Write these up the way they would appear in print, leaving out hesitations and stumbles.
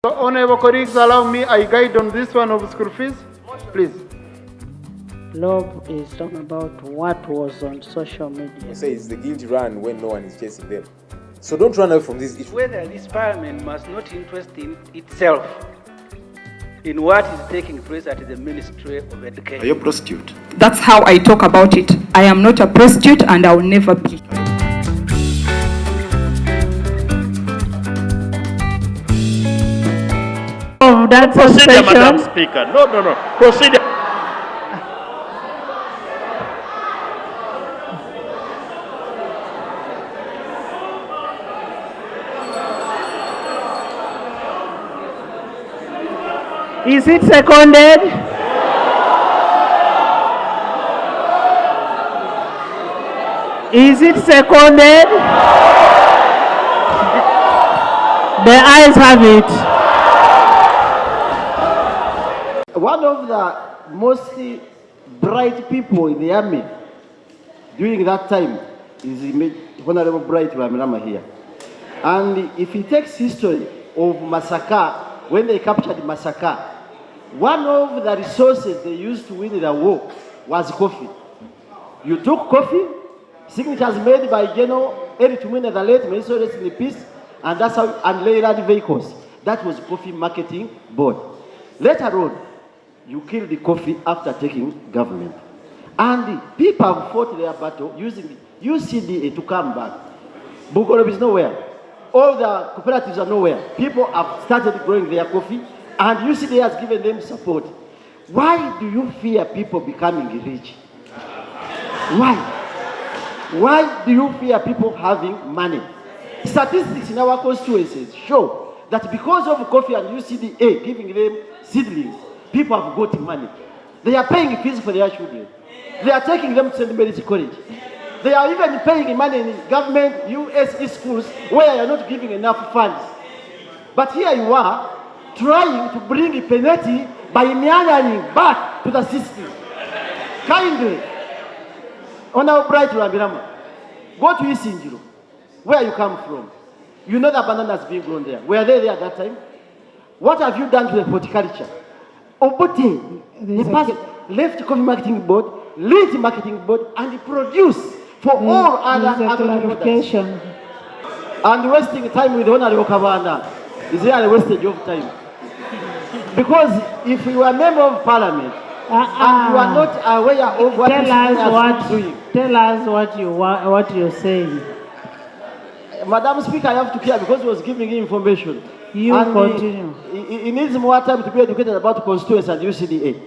So, honorable colleagues, allow me I guide on this one of school fees, please. Lob is talking about what was on social media. You say it's the guilty run when no one is chasing them. So don't run away from this issue. Whether this parliament must not interest in itself in what is taking place at the Ministry of Education. Are you a prostitute? That's how I talk about it. I am not a prostitute and I will never be. Oh, that's procedure, a Madam Speaker. No. Procedure. Is it seconded? Is it seconded? The ayes have it. One of the most bright people in the army during that time is Honorable Bright Ramirama here. And if he takes history of massacre, when they captured Massacre, one of the resources they used to win the war was coffee. You took coffee, signatures made by General Eric Tumwine, the late Minister rest in peace, and that's how, and layered vehicles. That was coffee marketing board. Later on, you kill the coffee after taking government. And the people have fought their battle using the UCDA to come back. Bugolob is nowhere. All the cooperatives are nowhere. People have started growing their coffee, and UCDA has given them support. Why do you fear people becoming rich? Why? Why do you fear people having money? Statistics in our constituencies show that because of coffee and UCDA giving them seedlings, people have got money. They are paying fees for their children. They are taking them to St. Mary's College. They are even paying money in government USE schools where you are not giving enough funds. But here you are trying to bring a penalty by meandering back to the system. Kindly, Honorable Bright Ramirama, go to Isinjiro, where you come from. You know that bananas being grown there. Were they there at that time? What have you done to the horticulture? Obote, left coffee marketing board, lead marketing board, and produce for all other agriculture. And wasting time with Honorable Kavana is really a wastage of time. Because if you are a member of parliament and you are not aware of what is doing. Tell us what you're saying. Madam Speaker, I have to clear because he was giving information. You and continue. He needs more time to be educated about constituency and UCDA.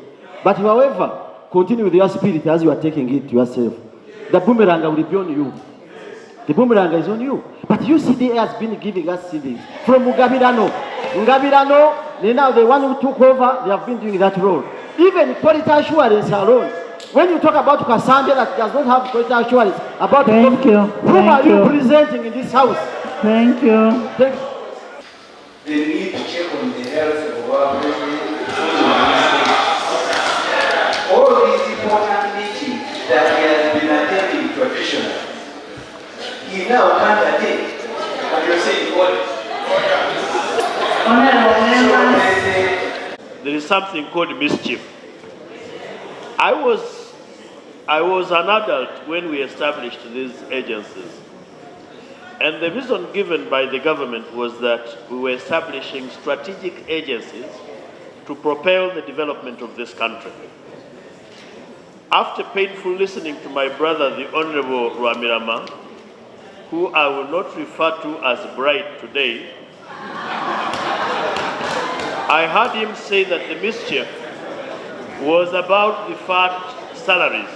But however, continue with your spirit as you are taking it to yourself. The boomerang will be on you. The boomerang is on you. But UCDA has been giving us CDs from Ngabirano. Now the one who took over, they have been doing that role. Even quality assurance alone. When you talk about Kasambia that does not have quality assurance, about Thank you. Whom are you presenting in this house? Thank you. They need to check on the health of our all these important meetings that he has been attending traditionally. He now can't attend. But you're saying what? There is something called mischief. I was an adult when we established these agencies. And the reason given by the government was that we were establishing strategic agencies to propel the development of this country. After painful listening to my brother, the Honorable Ramirama, who I will not refer to as Bright today, I heard him say that the mischief was about the fat salaries.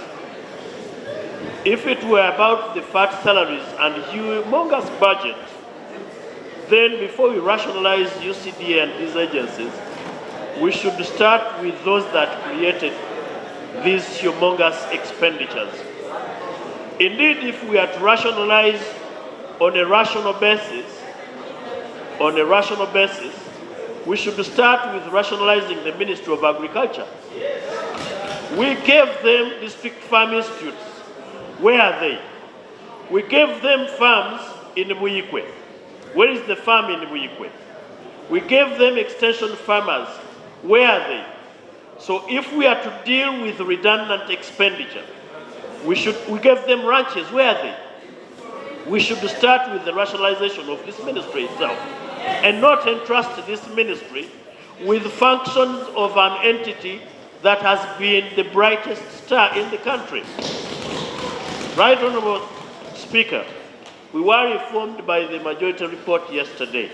If it were about the fat salaries and humongous budget, then before we rationalize UCDA and these agencies, we should start with those that created these humongous expenditures. Indeed, if we are to rationalize on a rational basis, we should start with rationalizing the Ministry of Agriculture. We gave them district farm institutes. Where are they? We gave them farms in Muyikwe. Where is the farm in Muyikwe? We gave them extension farmers. Where are they? So if we are to deal with redundant expenditure, we gave them ranches. Where are they? We should start with the rationalization of this ministry itself and not entrust this ministry with functions of an entity that has been the brightest star in the country. Right, Honorable Speaker, we were informed by the majority report yesterday,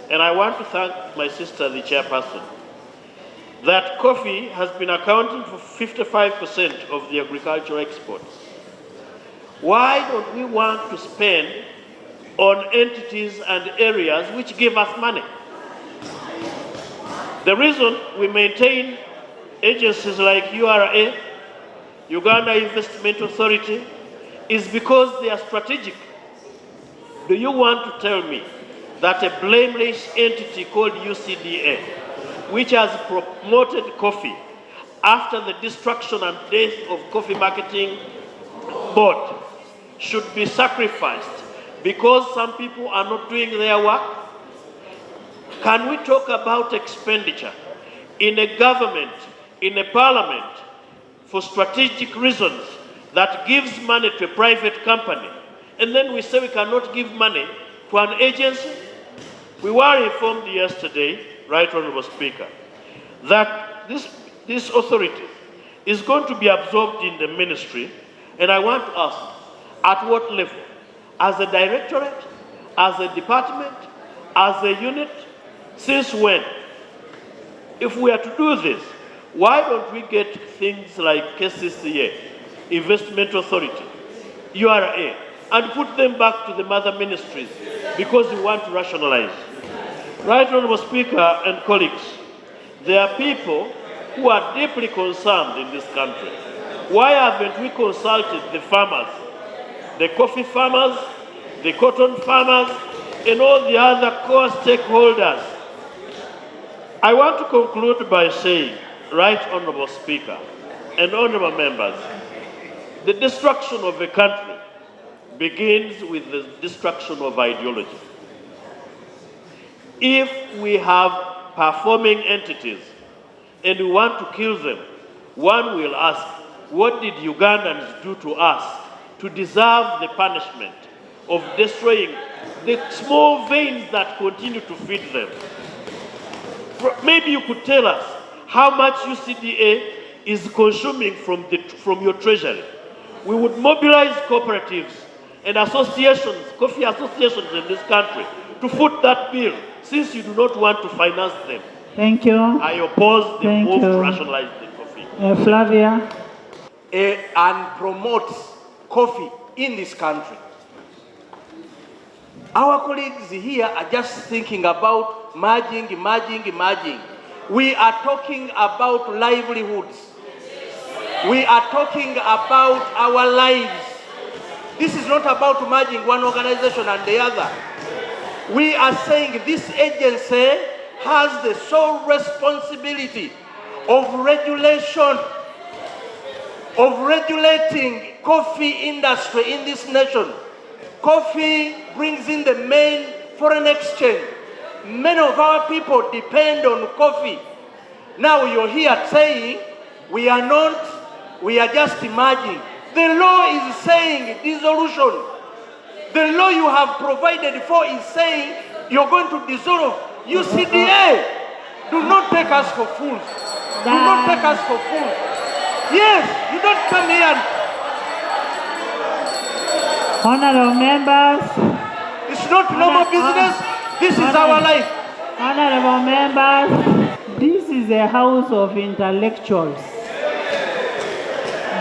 and I want to thank my sister, the chairperson, that coffee has been accounting for 55% of the agricultural exports. Why don't we want to spend on entities and areas which give us money? The reason we maintain agencies like URA, Uganda Investment Authority, is because they are strategic. Do you want to tell me that a blameless entity called UCDA, which has promoted coffee after the destruction and death of Coffee Marketing Board, should be sacrificed because some people are not doing their work? Can we talk about expenditure in a government, in a parliament, for strategic reasons that gives money to a private company, and then we say we cannot give money to an agency? We were informed yesterday, Right Honorable Speaker, that this authority is going to be absorbed in the ministry, and I want to ask, at what level? As a directorate? As a department? As a unit? Since when? If we are to do this, why don't we get things like KCCA, Investment Authority, URA, and put them back to the mother ministries because we want to rationalize? Right, Honorable Speaker and colleagues, there are people who are deeply concerned in this country. Why haven't we consulted the farmers, the coffee farmers, the cotton farmers, and all the other core stakeholders? I want to conclude by saying, Right Honorable Speaker and honorable members, the destruction of a country begins with the destruction of ideology. If we have performing entities and we want to kill them, one will ask, what did Ugandans do to us to deserve the punishment of destroying the small veins that continue to feed them? Maybe you could tell us how much UCDA is consuming from your treasury. We would mobilize cooperatives and associations, coffee associations in this country, to foot that bill, since you do not want to finance them. Thank you. I oppose the Thank move you. to rationalize the coffee. Flavia. And promotes coffee in this country. Our colleagues here are just thinking about merging. We are talking about livelihoods. We are talking about our lives. This is not about merging one organization and the other. We are saying this agency has the sole responsibility of regulation, of regulating coffee industry in this nation. Coffee brings in the main foreign exchange. Many of our people depend on coffee. Now you're here saying we are just merging. The law is saying dissolution. The law you have provided for is saying you're going to dissolve. UCDA, do not take us for fools. Do not take us for fools. Yes, you don't come here and... Honorable members. It's not normal business. This is our life. Honorable members, this is a house of intellectuals.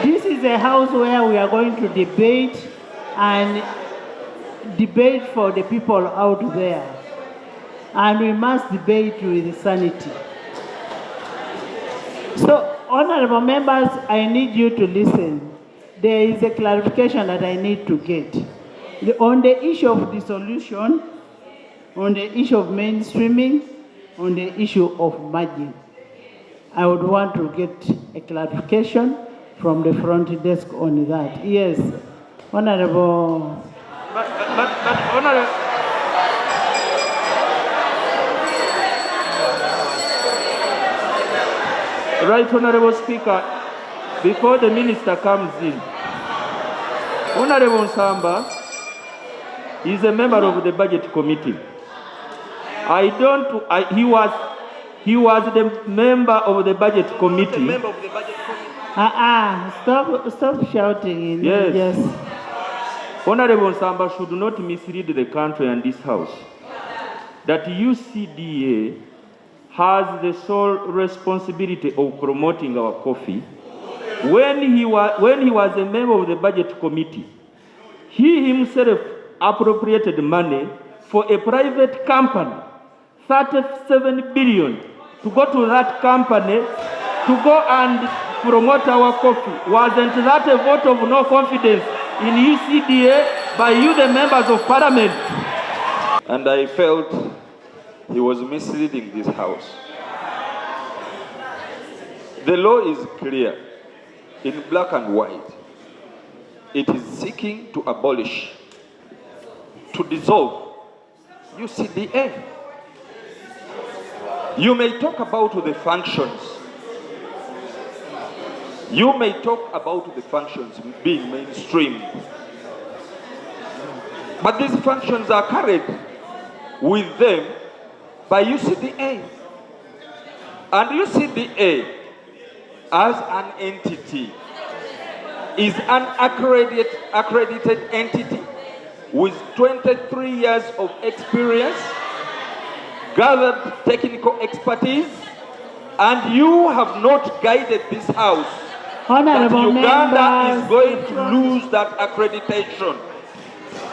This is a house where we are going to debate for the people out there. And we must debate with sanity. So, honorable members, I need you to listen. There is a clarification that I need to get. On the issue of dissolution, on the issue of mainstreaming, on the issue of merging, I would want to get a clarification from the front desk on that. Yes, Honorable. But Honorable. Right, Honorable Speaker, before the Minister comes in, Honorable Nsamba is a member of the Budget Committee. He was the member of the Budget Committee. Stop shouting. Yes. Honorable Nsamba should not mislead the country and this House that UCDA has the sole responsibility of promoting our coffee. When he was a member of the Budget Committee, he himself appropriated money for a private company, 37 billion, to go to that company to go and promote our coffee. Wasn't that a vote of no confidence in UCDA by you, the members of Parliament? And I felt he was misleading this House. The law is clear, in black and white. It is seeking to abolish, to dissolve UCDA. You may talk about the functions. You may talk about the functions being mainstream. But these functions are carried with them by UCDA. And UCDA, as an entity, is an accredited entity with 23 years of experience, gathered technical expertise, and you have not guided this House that Uganda is going to lose that accreditation.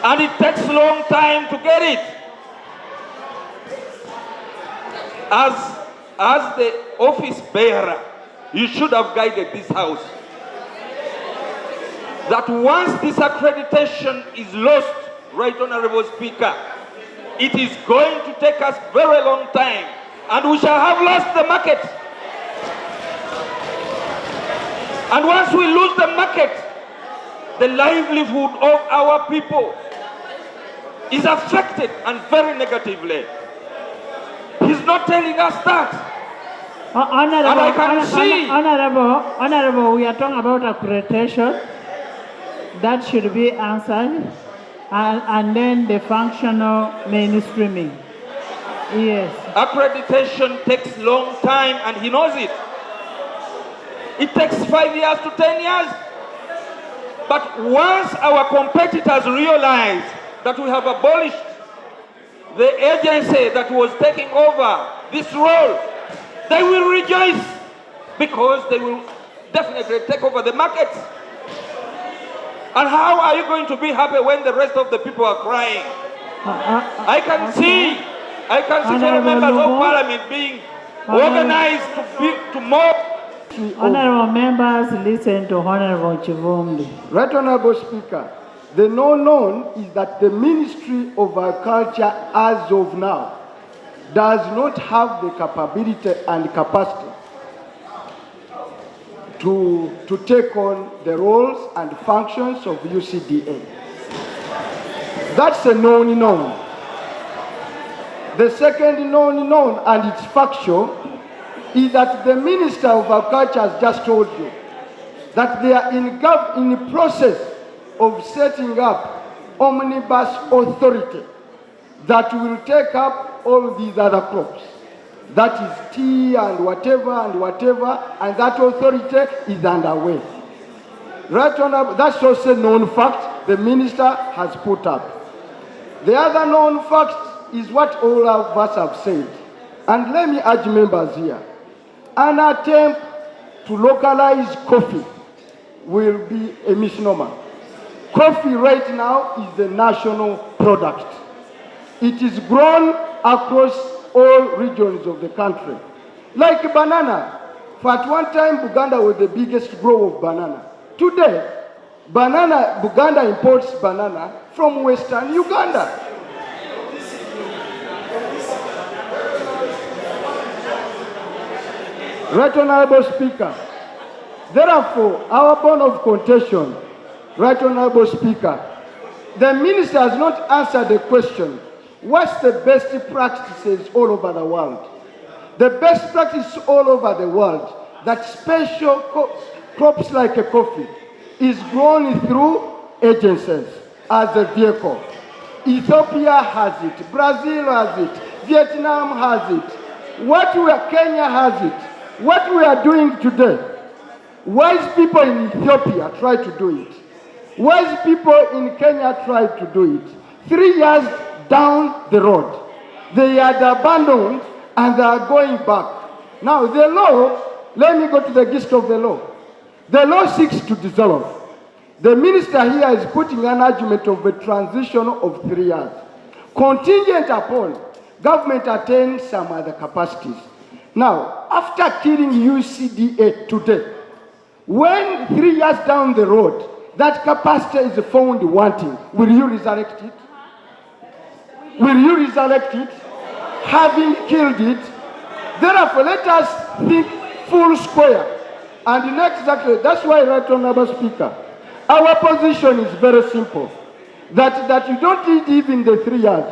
And it takes a long time to get it. As the office bearer, you should have guided this House that once this accreditation is lost, Right Honorable Speaker, it is going to take us very long time, and we shall have lost the market. And once we lose the market, the livelihood of our people is affected, and very negatively. He's not telling us that. Honorable, we are talking about accreditation. That should be answered. And then the functional mainstreaming. Yes. Accreditation takes long time, and he knows it. It takes 5 years to 10 years. But once our competitors realize that we have abolished the agency that was taking over this role, they will rejoice, because they will definitely take over the market. And how are you going to be happy when the rest of the people are crying? I can see fellow members of Parliament being organized to mob. Honorable members, listen to Honorable Chivumbi. Right Honorable Speaker, the known is that the Ministry of Agriculture as of now does not have the capability and capacity to take on the roles and functions of UCDA. That's a known. The second known, and it's factual, is that the Minister of Agriculture has just told you that they are in the process of setting up omnibus authority that will take up all these other crops. That is tea and whatever, and that authority is underway. Right on, that's also a known fact the minister has put up. The other known fact is what all of us have said. And let me urge members here, an attempt to localize coffee will be a misnomer. Coffee right now is the national product. It is grown across all regions of the country. Like banana. For at one time, Uganda was the biggest grower of banana. Today, Uganda imports banana from Western Uganda. Right Honorable Speaker, therefore, our bone of contention, Right Honorable Speaker, the minister has not answered the question, what's the best practices all over the world? The best practice all over the world that special crops like a coffee is grown through agencies as a vehicle. Ethiopia has it, Brazil has it, Vietnam has it, Kenya has it. What we are doing today, wise people in Ethiopia try to do it. Wise people in Kenya try to do it. 3 years down the road, they had abandoned and they are going back. Now the law, let me go to the gist of the law. The law seeks to dissolve. The minister here is putting an argument of a transition of 3 years, contingent upon government attain some other capacities. Now, after killing UCDA today, when 3 years down the road, that capacity is found wanting, will you resurrect it? Will you resurrect it? Having killed it, therefore let us think full square. And exactly, that's why, Right Honorable Speaker, our position is very simple. That you don't need even the 3 years.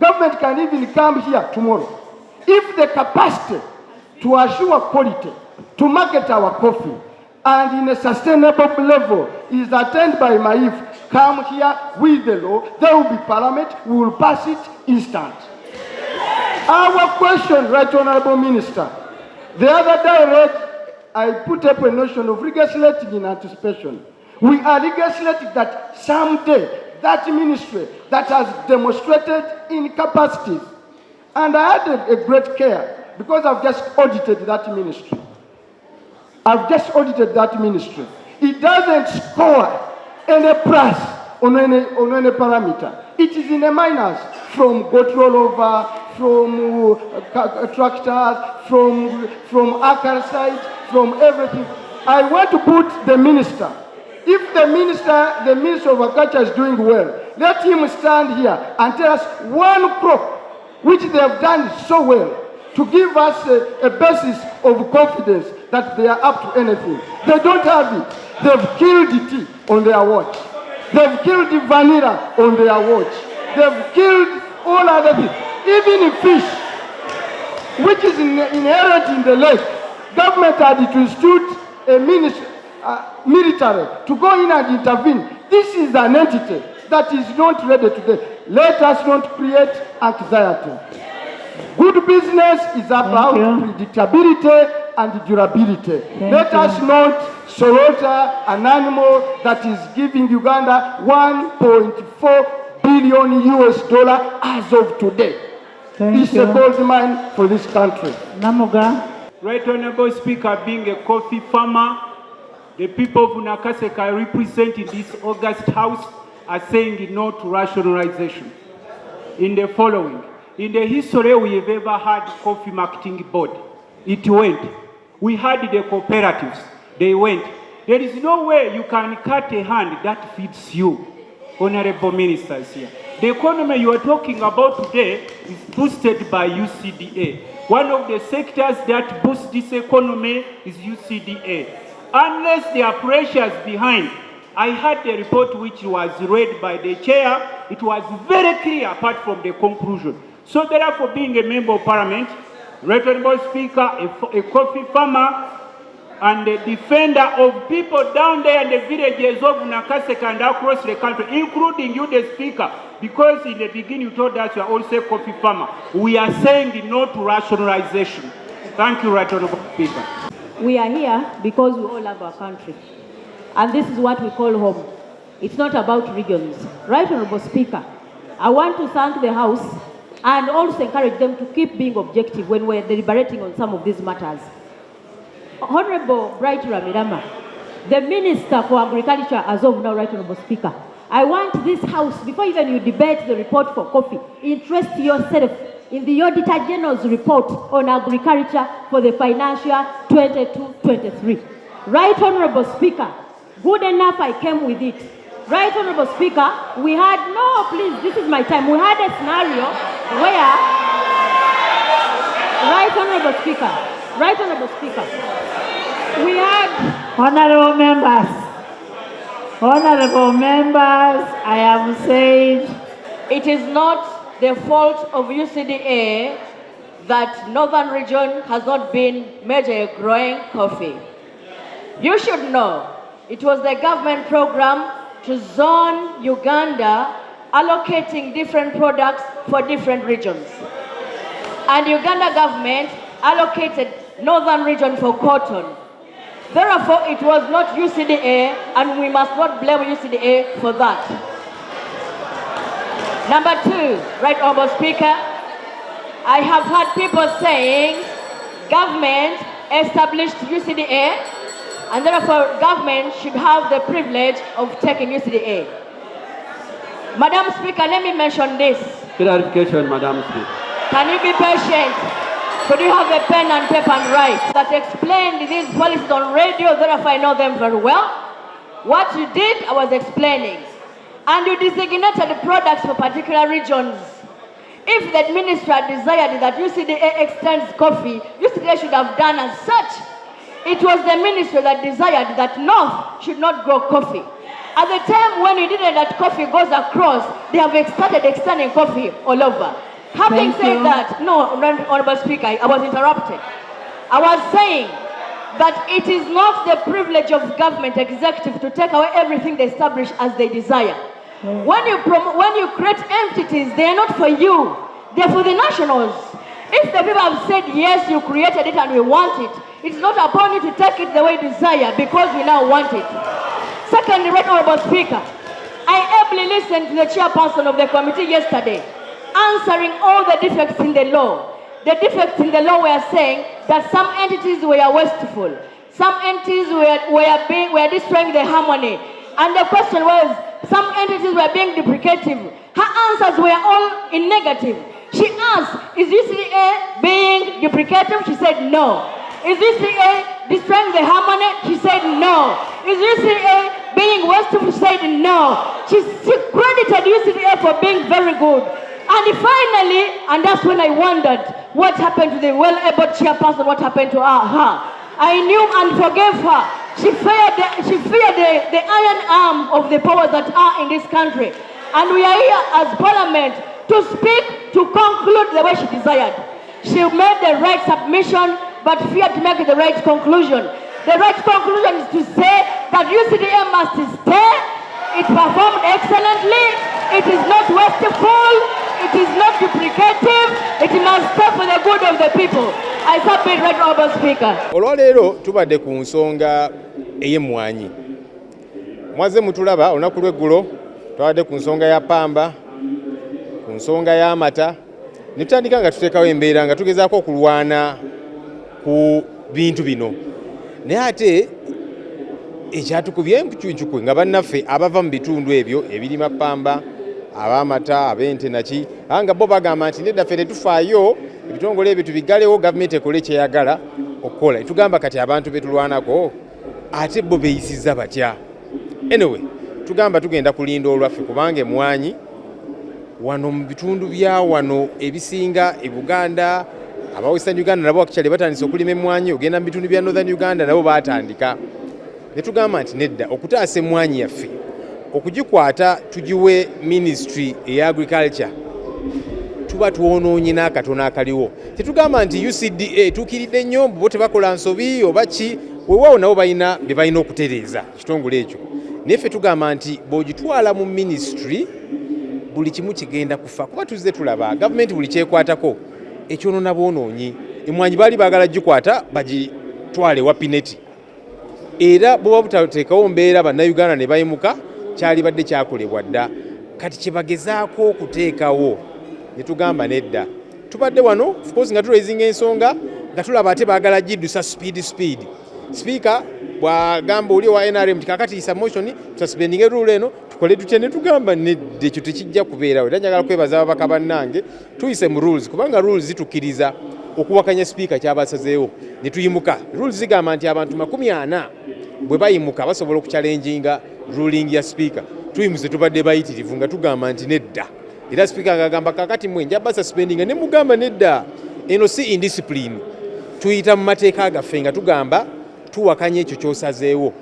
Government can even come here tomorrow. If the capacity to assure quality, to market our coffee, and in a sustainable level is attained by MAIF, come here with the law, there will be parliament, we will pass it instant. Our question, Right Honorable Minister, the other day I put up a notion of legislating in anticipation. We are legislating that someday that ministry that has demonstrated incapacities, and I had a great care because I've just audited that ministry. It doesn't score any plus on any parameter. It is in the minus, from goat rollover, from tractors, from acre site, from everything. I want to put the minister. If the Minister of Agriculture is doing well, let him stand here and tell us one crop which they have done so well to give us a basis of confidence that they are up to anything. They don't have it. They've killed the tea on their watch. They've killed the vanilla on their watch. They've killed all other things. Even the fish, which is inherent in the lake, government had to institute a military to go in and intervene. This is an entity that is not ready today. Let us not create anxiety. Good business is about predictability and durability. Let us not slaughter an animal that is giving Uganda $1.4 billion as of today. It's a gold mine for this country. Namuga. Right Honorable Speaker, being a coffee farmer, the people of Nakaseka represent in this August House are saying no to rationalization. In the following, in the history we have ever had coffee marketing board, it went. We had the cooperatives, they went. There is no way you can cut a hand that feeds you, honorable ministers here. The economy you are talking about today is boosted by UCDA. One of the sectors that boosts this economy is UCDA. Unless there are pressures behind. I had a report which was read by the chair. It was very clear apart from the conclusion. So therefore, being a member of parliament, Right Honorable Speaker, a coffee farmer, and a defender of people down there in the villages of Nakaseka and across the country, including you, the Speaker, because in the beginning you told us you are also a coffee farmer. We are saying no to rationalization. Thank you, Right Honorable Speaker. We are here because we all love our country. And this is what we call home. It's not about regions. Right Honorable Speaker, I want to thank the House and also encourage them to keep being objective when we're deliberating on some of these matters. Honorable Bright Ramirama, the Minister for Agriculture as of now, Right Honorable Speaker, I want this House, before even you debate the report for coffee, interest yourself in the Auditor General's report on agriculture for the financial 22-23. Right Honorable Speaker, good enough I came with it. Right Honorable Speaker, we had, no please, this is my time, we had a scenario where, Right Honorable Speaker, we had... Honorable members, I am saying it is not the fault of UCDA that northern region has not been major growing coffee. You should know it was the government program to zone Uganda, allocating different products for different regions. And Uganda government allocated northern region for cotton. Therefore, it was not UCDA, and we must not blame UCDA for that. Number two, Right Honourable Speaker, I have heard people saying government established UCDA, and therefore government should have the privilege of taking UCDA. Madam Speaker, let me mention this. Clarification, Madam Speaker. Can you be patient? Could you have a pen and paper and write? That explained these policies on radio, therefore I know them very well. What you did, I was explaining. And you designated the products for particular regions. If the administrator desired that UCDA extends coffee, UCDA should have done as such. It was the ministry that desired that North should not grow coffee. At the time when you didn't that coffee goes across, they have started extending coffee all over. Having said that, no, Honourable Speaker, I was interrupted. I was saying that it is not the privilege of government executive to take away everything they establish as they desire. When you create entities, they are not for you. They are for the nationals. If the people have said, yes, you created it and we want it, it's not upon you to take it the way you desire because we now want it. Secondly, Right Honourable Speaker, I ably listened to the chairperson of the committee yesterday, answering all the defects in the law. The defects in the law were saying that some entities were wasteful, some entities were destroying the harmony, and the question was, some entities were being duplicative. Her answers were all in negative. She asked, is UCDA being duplicative? She said no. Is UCDA destroying the harmony? She said no. Is UCDA being wasteful? She said no. She credited UCDA for being very good. And finally, and that's when I wondered what happened to the well-able chairperson, what happened to her. I knew and forgave her. She feared the iron arm of the powers that are in this country. And we are here as Parliament to speak, to conclude the way she desired. She made the right submission, but feared to make the right conclusion. The right conclusion is to say that UCDA must stay. It performed excellently. It is not wasteful. It is not duplicative. It must stay for the good of the people. I submit, Right Honourable Speaker. Olwaleero tubadde ku nsonga ey'emmwanyi. Mwaze mutulaba olunaku lw'eggulo twabadde ku nsonga ya pamba, ku nsonga y'amata, ne tutandika nga tuteekawo embeera nga tugezaako okulwana ku bintu bino. Naye ate ekyatukubye encuucukwe nga bannaffe abava mu bitundu ebyo ebirima pamba, ab'amata, ab'ente naki, nga bo bagamba nti nedda ffe tetufaayo ebitongole ebyo tubigalewo, gavumenti ekole kyeyagala okukola. Tugamba kati abantu betulwanako ate bo beeyisiza batya? Anyway, tugamba tugenda kulinda olwaffe kubanga emmwanyi wano mu bitundu bya wano ebisinga e Buganda, aba Western Uganda nabo akikyali batandise okulima emmwanyi, ogenda mu bitundu bya Northern Uganda nabo batandika. Ne tugamba nti nedda okutaasa emmwanyi yaffe okugikwata tugiwe ministry eya agriculture tuba twonoonye n'akatono akaliwo. Tetugamba nti UCDA tuukiridde nnyo bo tebakola nsobi oba ki, weewaawo nabo balina bye balina okutereeza ekitongole ekyo. Naye ffe tugamba nti bw'ogitwala mu ministry buli kimu kigenda kufa kuba tuzze tulaba gavumenti buli kyekwatako ekyonoona bwonoonyi. Emmwanyi baali baagala gikwata bagitwale wa Pineti, era bo butateekawo mbeera bannayuganda ne bayimuka kyali badde kyakolebwa dda. Kati kye bagezaako okuteekawo ne tugamba nedda. Tubadde wano of course nga tulaizinga ensonga nga tulaba ate baagala giddusa speed. Speaker bw'agamba oli wa NRM nti kakati isa motion tususpendinge rule eno tukole tutya, ne tugamba nedda ekyo tekijja kubeerawo. Era njagala kwebaza ababaka bannange tuyise mu rules kubanga rules zitukkiriza okuwakanya speaker kyabasazeewo. Ne tuyimuka rules zigamba nti abantu 40 bwe bayimuka basobola okuchallenginga ruling ya speaker. Tuyimuze tubadde bayitirivu nga tugamba nti nedda. Era speaker ngagamba kakati mwe njaba suspendinga, ne mugamba nedda eno si indiscipline, tuyita mu mateeka gaffe nga tugamba tuwakanye ekyo kyosazeewo.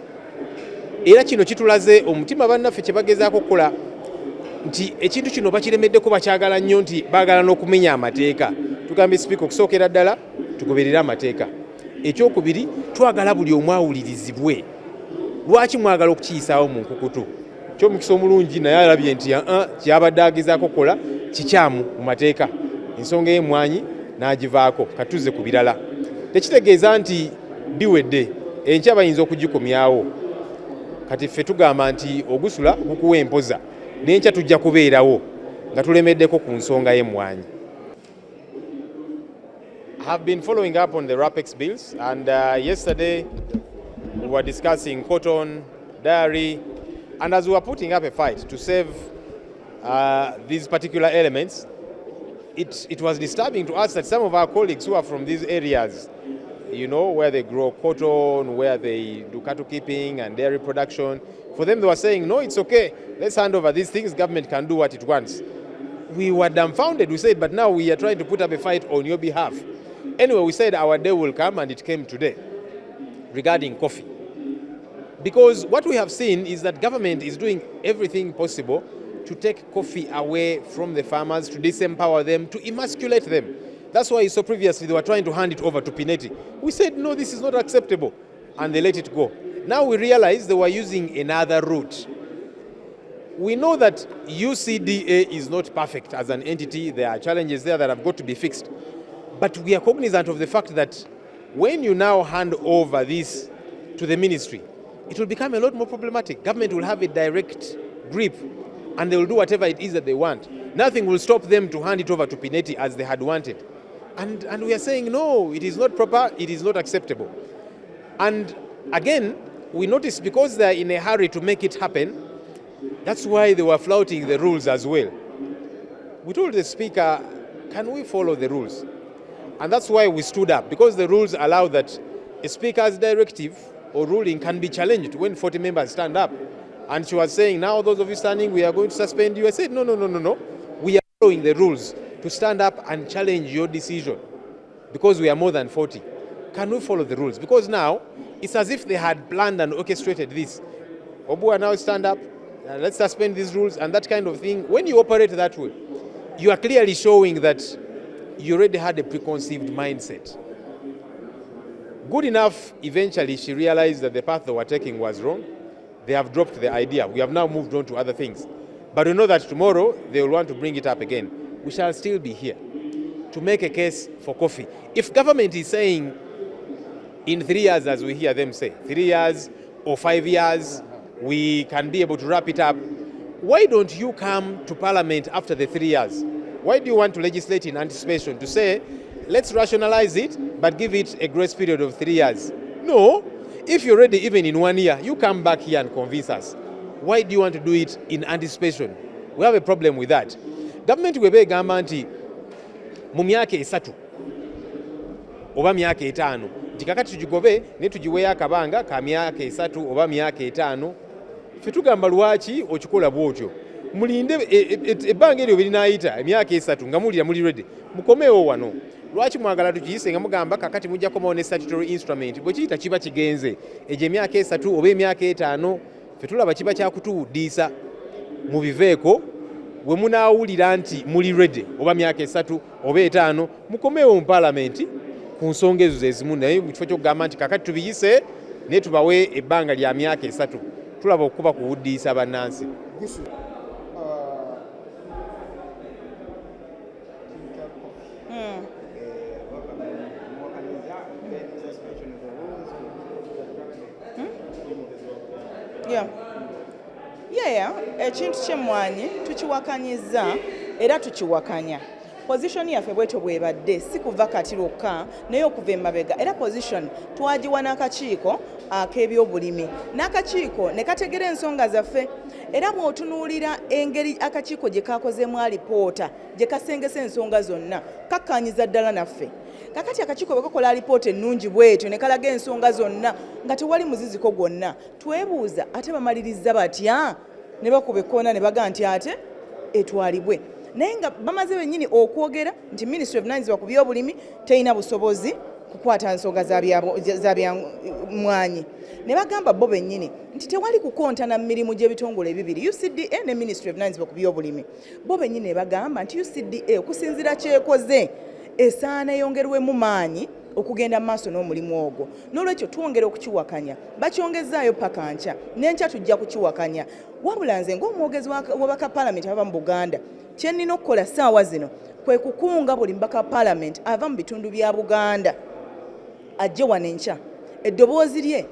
Era kino kitulaze omutima bannaffe kye bagezaako okukola nti ekintu kino bakiremeddeko bakyagala nnyo nti baagala n'okumenya amateeka. tugambye Speaker okusookera ddala tugoberera amateeka. Ekyokubiri twagala buli omu awulirizibwe. Lwaki mwagala okukiyisaawo mu nkukutu? Ky'omukisa omulungi naye alabye nti kyabadde agezaako kola kikyamu mu mateeka. Ensonga y'Emmwanyi n'agivaako katuze ku birala. Tekitegeeza nti biwedde enkya bayinza okugikomyawo. Kati ffe tugamba nti ogusula gukuwa empoza n'enkya tujja kubeerawo nga tulemeddeko ku nsonga y'Emmwanyi. I have been following up on the RAPEX bills, and yesterday we were discussing cotton, dairy, and as we were putting up a fight to save these particular elements, it was disturbing to us that some of our colleagues who are from these areas, you know, where they grow cotton, where they do cattle keeping and dairy production, for them they were saying, no, it's okay, let's hand over these things, government can do what it wants. We were dumbfounded, we said, but now we are trying to put up a fight on your behalf. Anyway, we said our day will come, and it came today, regarding coffee. Because what we have seen is that government is doing everything possible to take coffee away from the farmers, to disempower them, to emasculate them. That's why you saw previously they were trying to hand it over to Pineti. We said, no, this is not acceptable, and they let it go. Now we realize they were using another route. We know that UCDA is not perfect as an entity. There are challenges there that have got to be fixed. But we are cognizant of the fact that when you now hand over this to the ministry, it will become a lot more problematic. Government will have a direct grip, and they will do whatever it is that they want. Nothing will stop them to hand it over to Pineti as they had wanted. And we are saying, no, it is not proper, it is not acceptable. And again, we notice because they are in a hurry to make it happen, that's why they were flouting the rules as well. We told the Speaker, can we follow the rules? And that's why we stood up, because the rules allow that a Speaker's directive or ruling can be challenged when 40 members stand up. And she was saying, now those of you standing, we are going to suspend you. I said, no. We are following the rules to stand up and challenge your decision because we are more than 40. Can we follow the rules? Because now it's as if they had planned and orchestrated this. Obua now stand up, let's suspend these rules and that kind of thing. When you operate that way, you are clearly showing that you already had a preconceived mindset. Good enough, eventually she realized that the path they were taking was wrong. They have dropped the idea. We have now moved on to other things. But we know that tomorrow they will want to bring it up again. We shall still be here to make a case for coffee. If government is saying in 3 years, as we hear them say, 3 years or 5 years, we can be able to wrap it up, why don't you come to Parliament after the 3 years? Why do you want to legislate in anticipation to say, let's rationalize it, but give it a grace period of 3 years? No. If you're ready even in 1 year, you come back here and convince us. Why do you want to do it in anticipation? We have a problem with that. Government webe gamba nti mu myaka 3 oba myaka 5 nti kakati tugigobe ne tugiweya akabanga ka myaka 3 oba myaka 5. Ffe tugamba lwaki okikola bwotyo. Mulinde ebbanga eryo birinayita emyaka 3 nga mulira muli ready. Mukomewo wano. Lwaki mwagala tukiyise nga mugamba kakati mujja komawo ne statutory instrument bwe kiyita kiba kigenze egyo emyaka 3 oba emyaka 5 ffe tulaba kiba kyakutuwuddiisa mu biveeko we munaawulira nti muli ready oba myaka 3 oba 5 mukomewo mu palamenti ku nsonga ezo ezimu naye mu kifo ky'okugamba nti kakati tubiyise naye tubawe ebbanga lya myaka 3 tulaba okuba kuwuddiisa bannansi. Ekintu ky'Emmwanyi tukiwakanyiza era tukiwakanya. Position yaffe bwetyo bwebadde si kuva kati lwokka naye okuva emabega era position twagiwa n'akakiiko ak'ebyobulimi n'akakiiko ne kategera ensonga zaffe era bw'otunuulira engeri akakiiko gye kakozeemu alipoota gye kasengesa ensonga zonna kakkaanyiza ddala naffe. Kakati akakiiko bwe kakola alipoota ennungi bwetyo ne kalaga ensonga zonna nga tewali muziziko gwonna twebuuza ate bamaliriza batya ne bakuba ekkoona ne baga nti ate etwalibwe. Naye nga bamaze bennyini okwogera nti Ministry of Lands ku byobulimi terina busobozi kukwata nsonga za by'Emmwanyi. Ne bagamba bo bennyini nti tewali kukontana mirimu gy'ebitongole ebibiri UCDA ne Ministry of Lands ku byobulimi. Bo bennyini ne bagamba nti UCDA okusinziira kyekoze esaana yongerwemu maanyi okugenda maaso n'omulimu ogwo. N'olwekyo twongera okukiwakanya, bakyongezaayo paka nkya, n'enkya tujja kukiwakanya. Wabula nze ng'omwogezi w'abaka paalamenti abava mu Buganda, kye nnina okukola ssaawa zino kwe kukunga buli mbaka paalamenti ava mu bitundu bya Buganda ajje wano enkya, eddoboozi lye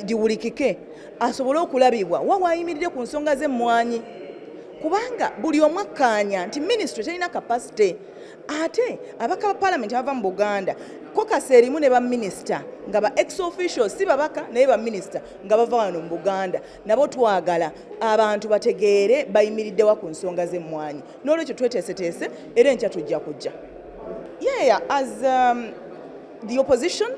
liwulikike, asobole okulabibwa wa waayimiridde ku nsonga z'Emmwanyi. Kubanga buli omu akkaanya nti minisitule terina kapasite. Ate abaka ba paalamenti abava mu Buganda kokasi erimu ne baminisita nga ba ex official si babaka naye baminisita nga bava wano mu Buganda, nabo twagala abantu bategeere bayimiriddewa ku nsonga z'Emmwanyi. N'olwekyo tweteeseteese era enkya tujja kujja. As the opposition,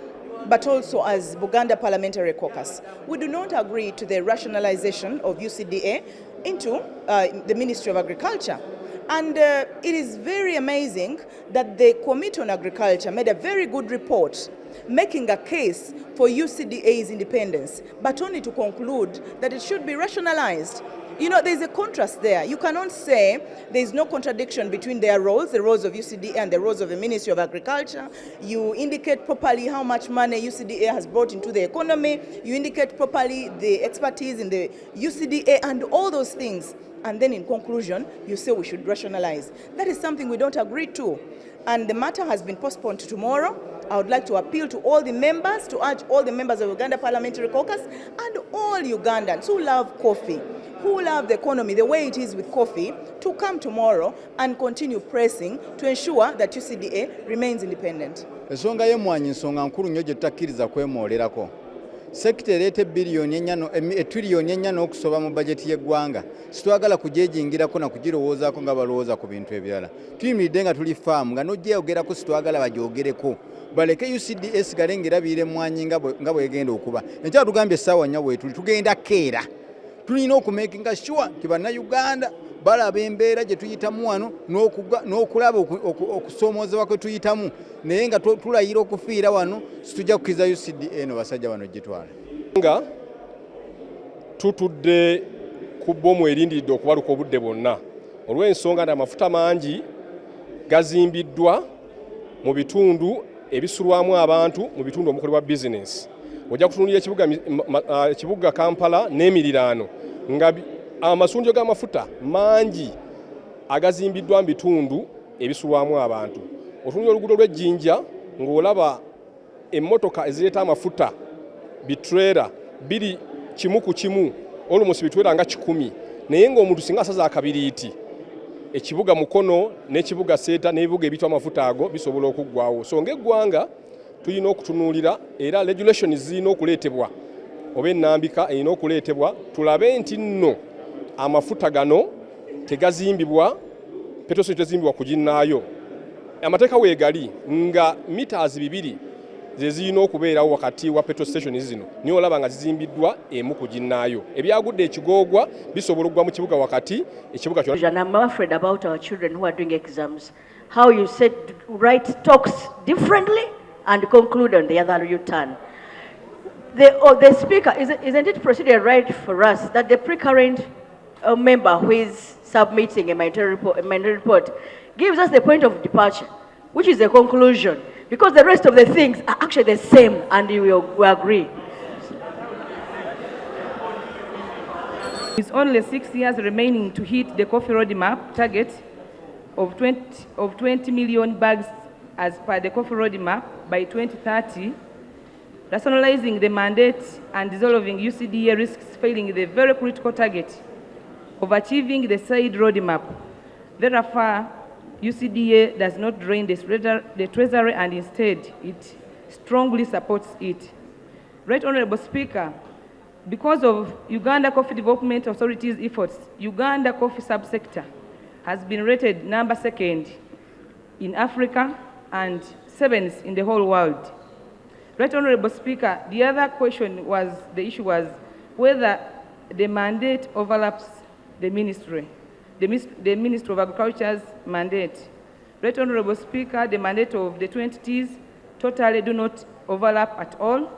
but also as Buganda Parliamentary Caucus, we do not agree to the rationalization of UCDA into the Ministry of Agriculture. And it is very amazing that the Committee on Agriculture made a very good report making a case for UCDA's independence, but only to conclude that it should be rationalized. You know, there's a contrast there. You cannot say there's no contradiction between their roles, the roles of UCDA and the roles of the Ministry of Agriculture. You indicate properly how much money UCDA has brought into the economy. You indicate properly the expertise in the UCDA and all those things. And then in conclusion, you say we should rationalize. That is something we don't agree to. And the matter has been postponed to tomorrow. I would like to appeal to all the members, to urge all the members of Uganda Parliamentary Caucus and all Ugandans who love coffee, who love the economy the way it is with coffee, to come tomorrow and continue pressing to ensure that UCDA remains independent. Ensonga y'Emmwanyi nsonga nkulu nnyo gye tutakkiriza kwemwolerako. Sekita ereeta etriliyoni ennya n'okusoba mu bajeti y'eggwanga situwagala kugyejingirako na kugirowoozaako nga balowooza ku bintu ebirala. Tuyimiridde nga tuli faamu nga n'ogyeyogerako situwagala bagyogereko. Baleke UCDA esigale ng'erabiira Emmwanyi nga bw'egenda okuba. Enkya tugambye essaawa nnya bwe tugenda keera. Tulina okumakinga sure nti bannayuganda balaba embeera gye tuyitamu wano n'okulaba okusoomoozebwa kwe tuyitamu, naye nga tulayira okufiira wano situjja kukkiriza UCDA eno basajja bano gitwala. Nga tutudde ku bbomu erindiridde okubaluka obudde bwonna olw'ensonga nti amafuta mangi gazimbiddwa mu bitundu ebisulwamu abantu mu bitundu omukolebwa bizinesi. Ojja kutunuulira ekibuga Kampala n'emiriraano nga amasundiro g'amafuta mangi agazimbiddwa mu bitundu ebisulwamu abantu. Otunuulira oluguudo lw'Ejjinja ng'olaba emmotoka ezireeta amafuta bitreera biri kimu ku kimu almost bitwera nga 10, naye ng'omuntu singa asaza akabiriiti ekibuga Mukono n'ekibuga Seeta n'ebibuga ebitwa amafuta ago bisobola okuggwawo. So ng'eggwanga tulina okutunuulira era regulations zirina okuleetebwa oba ennambika erina okuleetebwa tulabe nti nno amafuta gano tegazimbibwa petrol station tezimbibwa kuginnaayo. Amateeka weegali nga meters 2 ze zirina okubeerawo wakati wa petrol station zino niyo olaba nga zizimbiddwa emu kuginnaayo. Ebyagudde ekigoogwa bisobola okugwa mu kibuga wakati ekibuga kyonna. And I'm afraid about our children who are doing exams. How you said write talks differently and conclude on the other U-turn. The speaker, isn't it procedure right for us that the pre-current member who is submitting a minority report gives us the point of departure, which is the conclusion, because the rest of the things are actually the same and we agree. With only 6 years remaining to hit the coffee roadmap target of 20 million bags as per the coffee roadmap by 2030, rationalizing the mandate and dissolving UCDA risks failing the very critical target of achieving the said roadmap. Therefore, UCDA does not drain the treasury and instead it strongly supports it. Right Honorable Speaker, because of Uganda Coffee Development Authority's efforts, Uganda coffee subsector has been rated number 2nd in Africa and 7th in the whole world. Right Honorable Speaker, the other question was, the issue was whether the mandate overlaps the Ministry of Agriculture's mandate. Right Honorable Speaker, the mandate of the two entities totally do not overlap at all.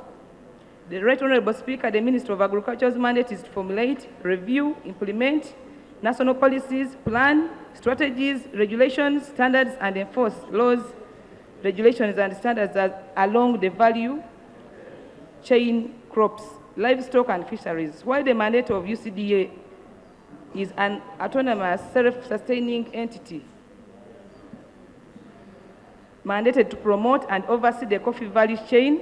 The Right Honorable Speaker, the Ministry of Agriculture's mandate is to formulate, review, implement national policies, plan, strategies, regulations, standards, and enforce laws regulations and standards along the value chain crops, livestock and fisheries. While the mandate of UCDA is an autonomous, self-sustaining entity mandated to promote and oversee the coffee value chain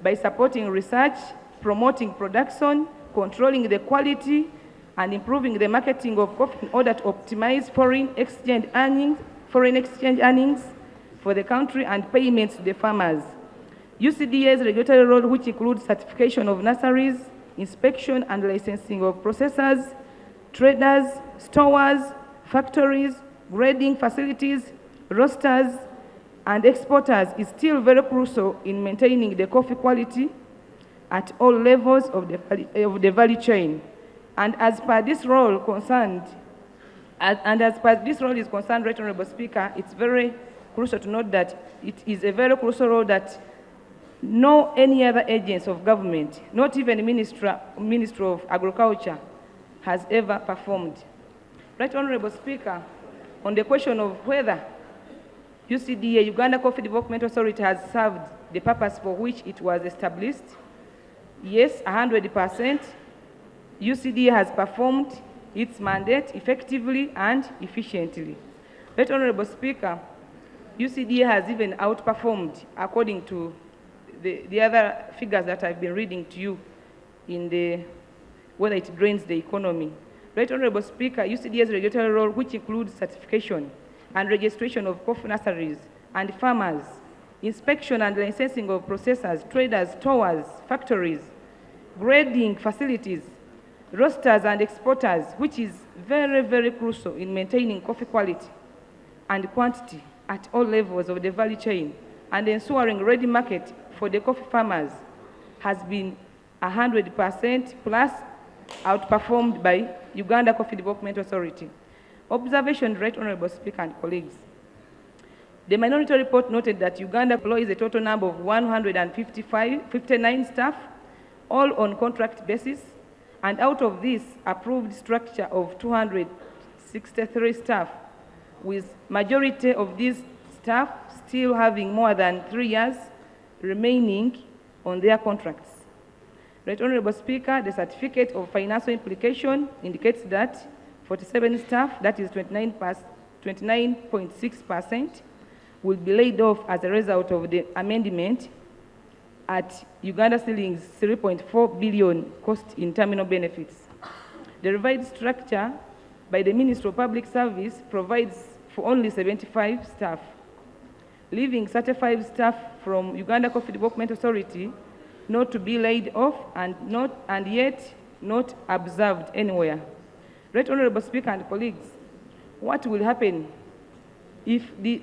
by supporting research, promoting production, controlling the quality, and improving the marketing of coffee in order to optimize foreign exchange earnings for the country and payments to the farmers. UCDA's regulatory role, which includes certification of nurseries, inspection and licensing of processors, traders, stores, factories, grading facilities, roasters, and exporters, is still very crucial in maintaining the coffee quality at all levels of the value chain. And as per this role concerned, Right Honourable Speaker, it's very crucial to note that it is a very crucial role that no any other agency of government, not even Ministry of Agriculture, has ever performed. Right Honourable Speaker, on the question of whether UCDA, Uganda Coffee Development Authority, has served the purpose for which it was established, yes, 100%. UCDA has performed its mandate effectively and efficiently. Right Honourable Speaker, UCDA has even outperformed, according to the other figures that I've been reading to you, in the whether it drains the economy. Right Honourable Speaker, UCDA's regulatory role, which includes certification and registration of coffee nurseries and farmers, inspection and licensing of processors, traders, stores, factories, grading facilities, roasters and exporters, which is very, very crucial in maintaining coffee quality and quantity at all levels of the value chain and ensuring ready market for the coffee farmers, has been 100% plus outperformed by Uganda Coffee Development Authority. Observation, Right Honourable Speaker and colleagues. The minority report noted that Uganda employs a total number of 159 staff, all on contract basis, and out of this approved structure of 263 staff, with majority of these staff still having more than 3 years remaining on their contracts. Right Honourable Speaker, the certificate of financial implication indicates that 47 staff, that is 29.6%, will be laid off as a result of the amendment at Uganda shillings 3.4 billion cost in terminal benefits. The revised structure by the Ministry of Public Service provides for only 75 staff, leaving 35 staff from Uganda Coffee Development Authority not to be laid off and yet not observed anywhere. Right Honourable Speaker and colleagues, what will happen if the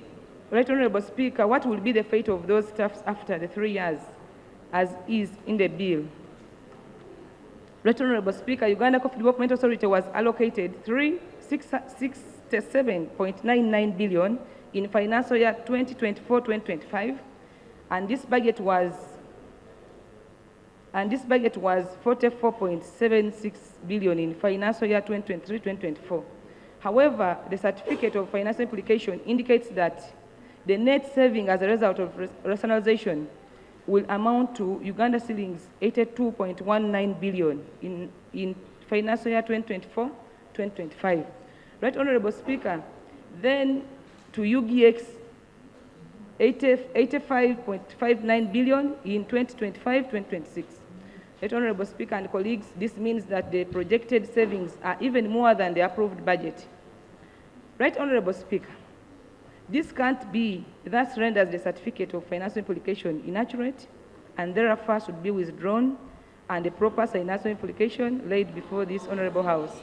Right Honourable Speaker, what will be the fate of those staffs after the 3 years, as is in the bill? Right Honourable Speaker, Uganda Coffee Development Authority was allocated 67.99 billion in financial year 2024-2025, and this budget was 44.76 billion in financial year 2023-2024. However, the certificate of financial implication indicates that the net saving as a result of rationalization will amount to Uganda shillings 82.19 billion in financial year 2024-2025. Right Honourable Speaker, then to UGX 85.59 billion in 2025-2026. Right Honourable Speaker and colleagues, this means that the projected savings are even more than the approved budget. Right Honourable Speaker, this can't be, thus renders the certificate of financial implication inaccurate, and thereafter should be withdrawn and the proper financial implication laid before this Honourable House.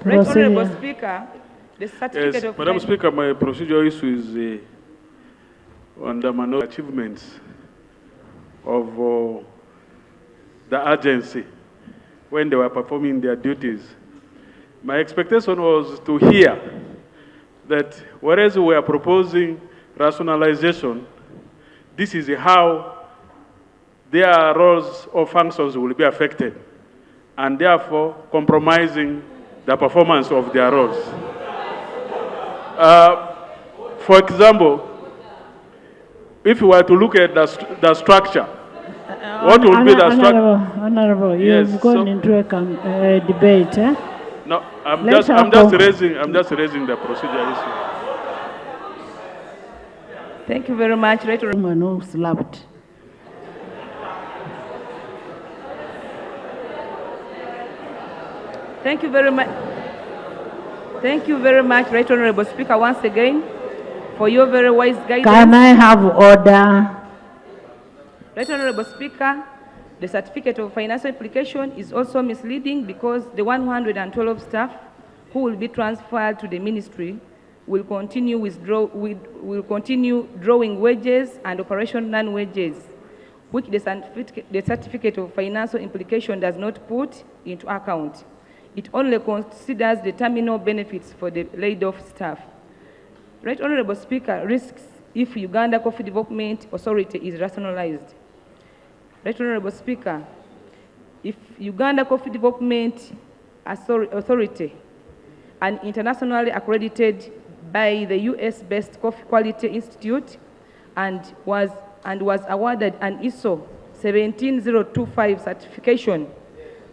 Right Honourable Speaker, the certificate of... Madam Speaker, my procedural issue is on the minority achievements of the agency when they were performing their duties. My expectation was to hear that whereas we are proposing rationalization, this is how their roles or functions will be affected, and therefore compromising the performance of their roles. For example, if you were to look at the structure, what would be the structure? Honorable, Yes, you've gone into a debate. Eh? No, I'm just raising the procedure issue. Thank you very much. Woman who slapped. Thank you very much. Thank you very much, Right Honorable Speaker, once again, for your very wise guidance. Can I have order? Right Honorable Speaker, the certificate of financial implication is also misleading because the 112 staff who will be transferred to the ministry will continue drawing wages and operation non-wages, which the certificate of financial implication does not put into account. It only considers the terminal benefits for the laid-off staff. Right Honorable Speaker, risks if Uganda Coffee Development Authority is rationalized. Right Honorable Speaker, if Uganda Coffee Development Authority, an internationally accredited by the US-based Coffee Quality Institute and was awarded an ISO 17025 certification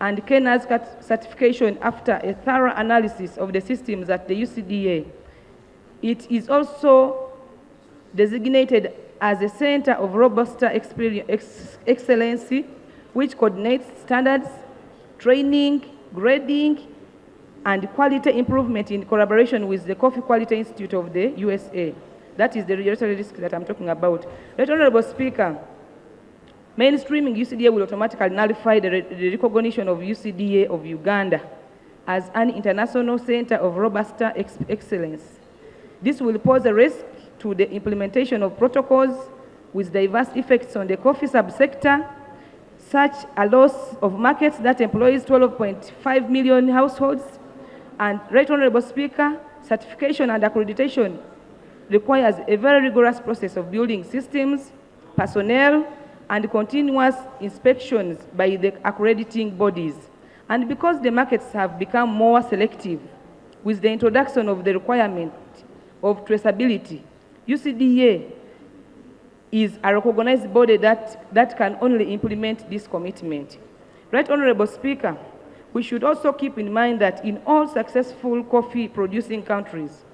and Kenya's certification after a thorough analysis of the systems at the UCDA. It is also designated as a center of robust excellency, which coordinates standards, training, grading, and quality improvement in collaboration with the Coffee Quality Institute of the USA. That is the regulatory risk that I'm talking about. Right Honorable Speaker, mainstreaming UCDA will automatically nullify the recognition of UCDA of Uganda as an international center of robust excellence. This will pose a risk to the implementation of protocols with diverse effects on the coffee subsector, such a loss of markets that employs 12.5 million households. And Right Honorable Speaker, certification and accreditation requires a very rigorous process of building systems, personnel, and continuous inspections by the accrediting bodies. And because the markets have become more selective with the introduction of the requirement of traceability, UCDA is a recognized body that can only implement this commitment. Right Honorable Speaker, we should also keep in mind that in all successful coffee producing countries,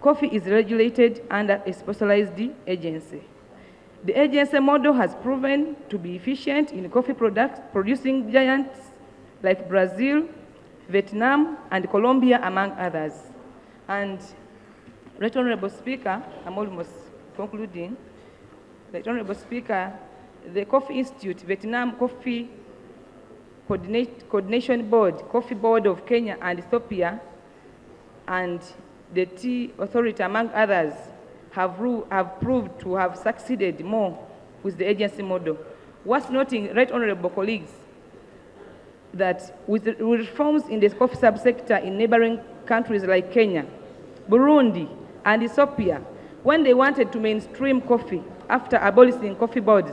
coffee is regulated under a specialized agency. The agency model has proven to be efficient in coffee producing giants like Brazil, Vietnam, and Colombia, among others. And Right Honorable Speaker, I'm almost concluding. Right Honorable Speaker, the Coffee Institute, Vietnam Coffee Coordination Board, Coffee Board of Kenya and Ethiopia, and the Tea Authority, among others, have proved to have succeeded more with the agency model. Worth noting, Right Honorable colleagues, that with reforms in the coffee subsector in neighboring countries like Kenya, Burundi, and Ethiopia, when they wanted to mainstream coffee after abolishing coffee boards,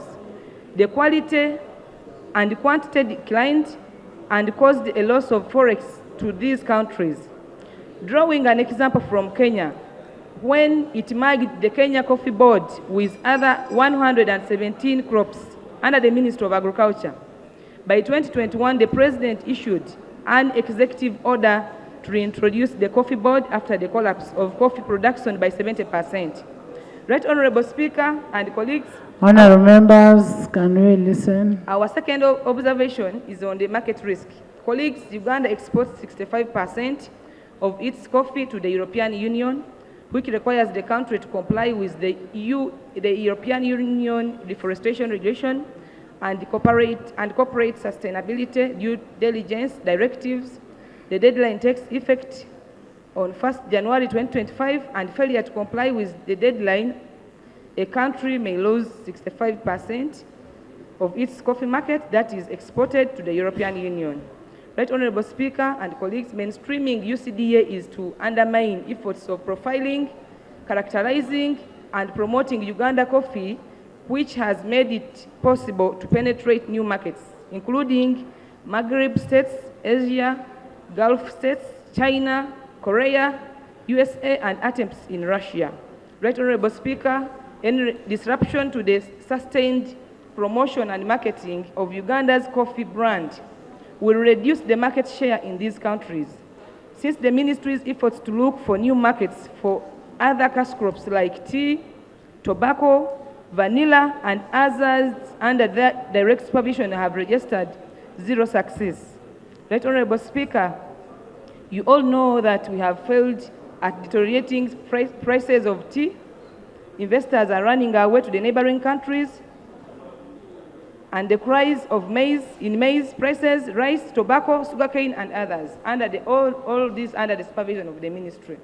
the quality and quantity declined and caused a loss of forex to these countries. Drawing an example from Kenya, when it merged the Kenya Coffee Board with other 117 crops under the Ministry of Agriculture, by 2021, the President issued an executive order to reintroduce the coffee board after the collapse of coffee production by 70%. Right Honorable Speaker and colleagues, Honorable members, can we listen? Our second observation is on the market risk. Colleagues, Uganda exports 65% of its coffee to the European Union, which requires the country to comply with the European Union Deforestation Regulation and corporate sustainability due diligence directives. The deadline takes effect on 1st January 2025, and failure to comply with the deadline, a country may lose 65% of its coffee market that is exported to the European Union. Right Honorable Speaker and colleagues, mainstreaming UCDA is to undermine efforts of profiling, characterizing, and promoting Uganda coffee, which has made it possible to penetrate new markets, including Maghreb states, Asia, Gulf states, China, Korea, USA, and attempts in Russia. Right Honorable Speaker, any disruption to the sustained promotion and marketing of Uganda's coffee brand will reduce the market share in these countries. Since the ministry's efforts to look for new markets for other cash crops like tea, tobacco, vanilla, and others under their direct supervision have registered zero success. Right Honorable Speaker, you all know that we have failed at deteriorating prices of tea. Investors are running away to the neighboring countries, and the rise of maize prices, rice, tobacco, sugarcane, and others, all these under the supervision of the ministry.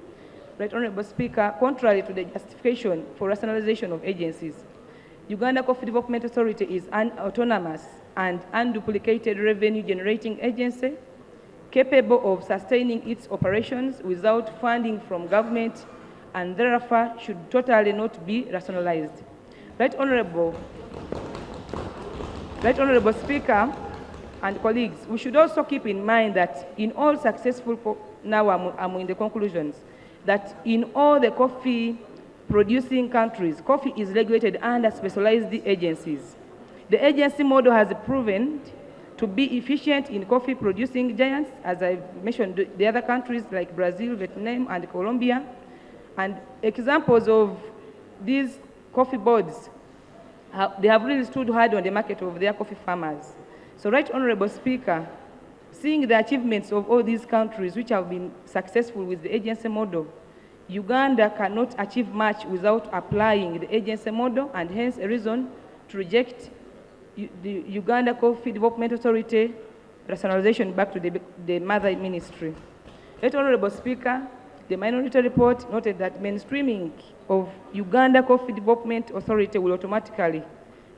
Right Honorable Speaker, contrary to the justification for rationalization of agencies, Uganda Coffee Development Authority is an autonomous and unduplicated revenue-generating agency capable of sustaining its operations without funding from government, and therefore should totally not be rationalized. Right Honorable Speaker and colleagues, we should also keep in mind that in all successful, now I'm in the conclusions, that in all the coffee-producing countries, coffee is regulated under specialized agencies. The agency model has proven to be efficient in coffee-producing giants, as I mentioned, the other countries like Brazil, Vietnam, and Colombia. And examples of these coffee boards, they have really stood hard on the market of their coffee farmers. So, Right Honorable Speaker, seeing the achievements of all these countries which have been successful with the agency model, Uganda cannot achieve much without applying the agency model, and hence a reason to reject the Uganda Coffee Development Authority rationalization back to the mother ministry. Right Honorable Speaker, the minority report noted that mainstreaming of Uganda Coffee Development Authority will automatically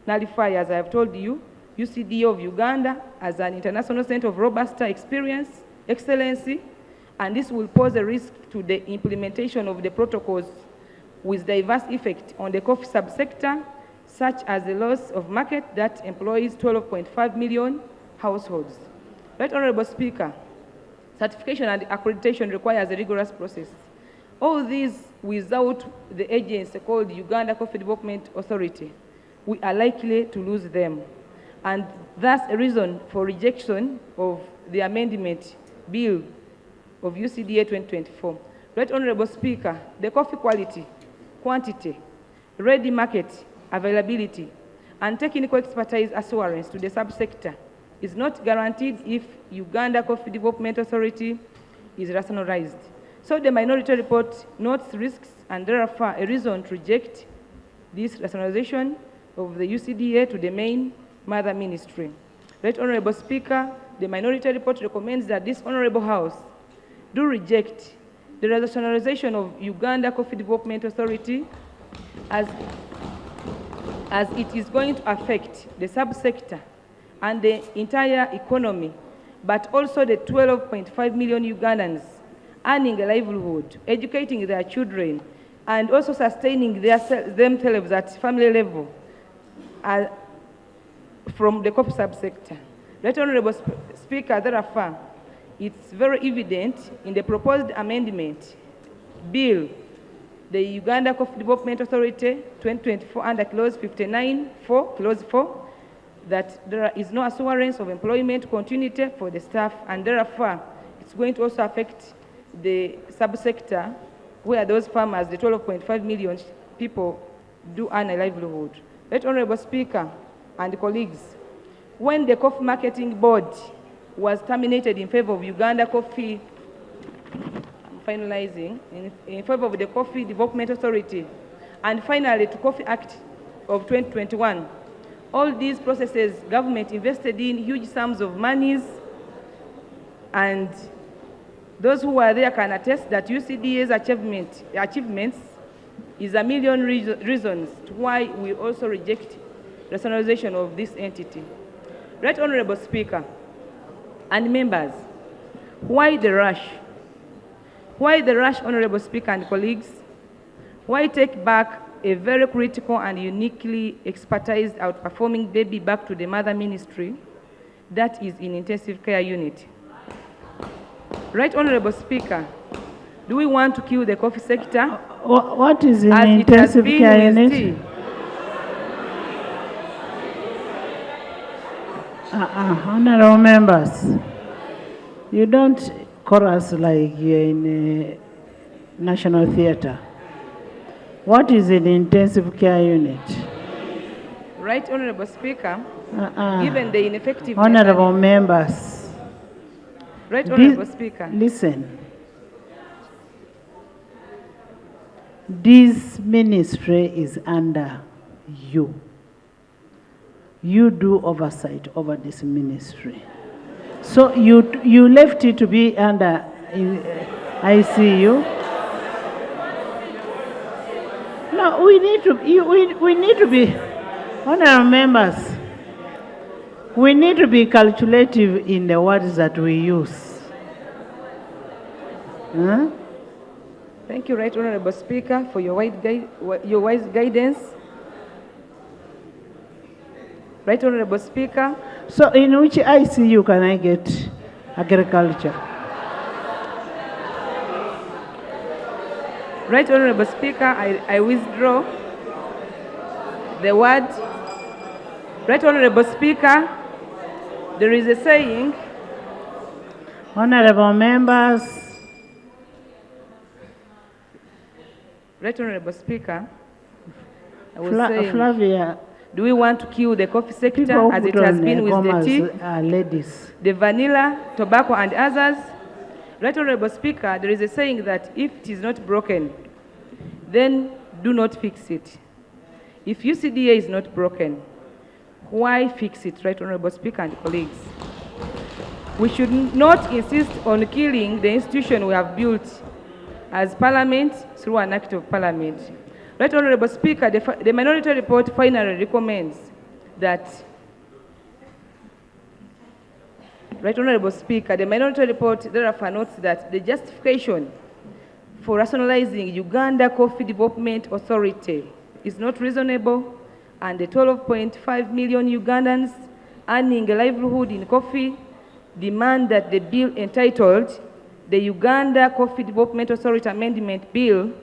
nullify, as I have told you, UCDA of Uganda as an international center of robust experience, excellency, and this will pose a risk to the implementation of the protocols with diverse effect on the coffee subsector, such as the loss of market that employs 12.5 million households. Right Honorable Speaker, certification and accreditation requires a rigorous process. All these without the agency called Uganda Coffee Development Authority, we are likely to lose them. And that's a reason for rejection of the amendment bill of UCDA 2024. Right Honorable Speaker, the coffee quality, quantity, ready market, availability, and technical expertise assurance to the subsector is not guaranteed if Uganda Coffee Development Authority is rationalized. So the minority report notes risks and therefore a reason to reject this rationalization of the UCDA to the main mother ministry. Right Honorable Speaker, the minority report recommends that this Honorable House do reject the rationalization of Uganda Coffee Development Authority as it is going to affect the subsector and the entire economy, but also the 12.5 million Ugandans earning a livelihood, educating their children, and also sustaining themselves at family level from the coffee subsector. Right Honorable Speaker, therefore, it's very evident in the proposed amendment bill, the Uganda Coffee Development Authority 2024 under clause 59(4), clause 4, that there is no assurance of employment continuity for the staff, and therefore it's going to also affect the subsector where those farmers, the 12.5 million people, do earn a livelihood. Right Honorable Speaker and colleagues, when the Coffee Marketing Board was terminated in favor of Uganda Coffee, finalizing, in favor of the Coffee Development Authority, and finally to Coffee Act of 2021, all these processes, government invested in huge sums of monies, and those who are there can attest that UCDA's achievements is a million reasons to why we also reject rationalization of this entity. Right Honorable Speaker and members, why the rush? Why the rush, Honorable Speaker and colleagues? Why take back a very critical and uniquely expertised outperforming baby back to the mother ministry that is in intensive care unit? Right Honorable Speaker, do we want to kill the coffee sector? What is in intensive care unit? Honorable members, you don't chorus like you're in a national theatre. What is an intensive care unit? Right, Honorable Speaker, given the ineffective... Honorable members. Right, Honorable Speaker. Listen. This ministry is under you. You do oversight over this ministry. So you left it to be under ICU. No, we need to be, honorable members, we need to be calculative in the words that we use. Huh? Thank you, Right Honorable Speaker, for your wise guidance. Right Honorable Speaker. So in which ICU can I get agriculture? Right Honorable Speaker, I withdraw the word. Right Honorable Speaker, there is a saying. Honorable members. Right Honorable Speaker, I was saying, Flavia, do we want to kill the coffee sector as it has been with the tea, ladies, the vanilla, tobacco and others? Right Honorable Speaker, there is a saying that if it is not broken, then do not fix it. If UCDA is not broken, why fix it, Right Honorable Speaker and colleagues? We should not insist on killing the institution we have built as Parliament through an act of Parliament. Right Honorable Speaker, the minority report finally recommends that. Right Honorable Speaker, the minority report therefore notes that the justification for rationalizing Uganda Coffee Development Authority is not reasonable, and the 12.5 million Ugandans earning a livelihood in coffee demand that the bill entitled the Uganda Coffee Development Authority Amendment Bill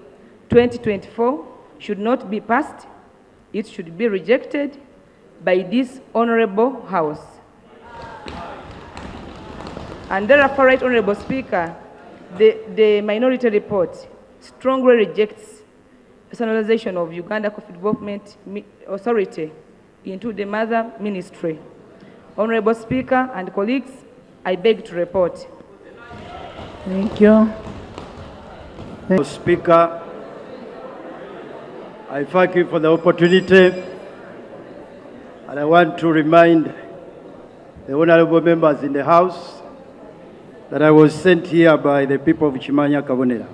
2024 should not be passed. It should be rejected by this honorable House. And therefore, Right Honorable Speaker, the minority report strongly rejects personalization of Uganda Coffee Development Authority into the mother ministry. Honorable Speaker and colleagues, I beg to report. Thank you. Speaker, I thank you for the opportunity, and I want to remind the honorable members in the House that I was sent here by the people of Chimanya Kabonera,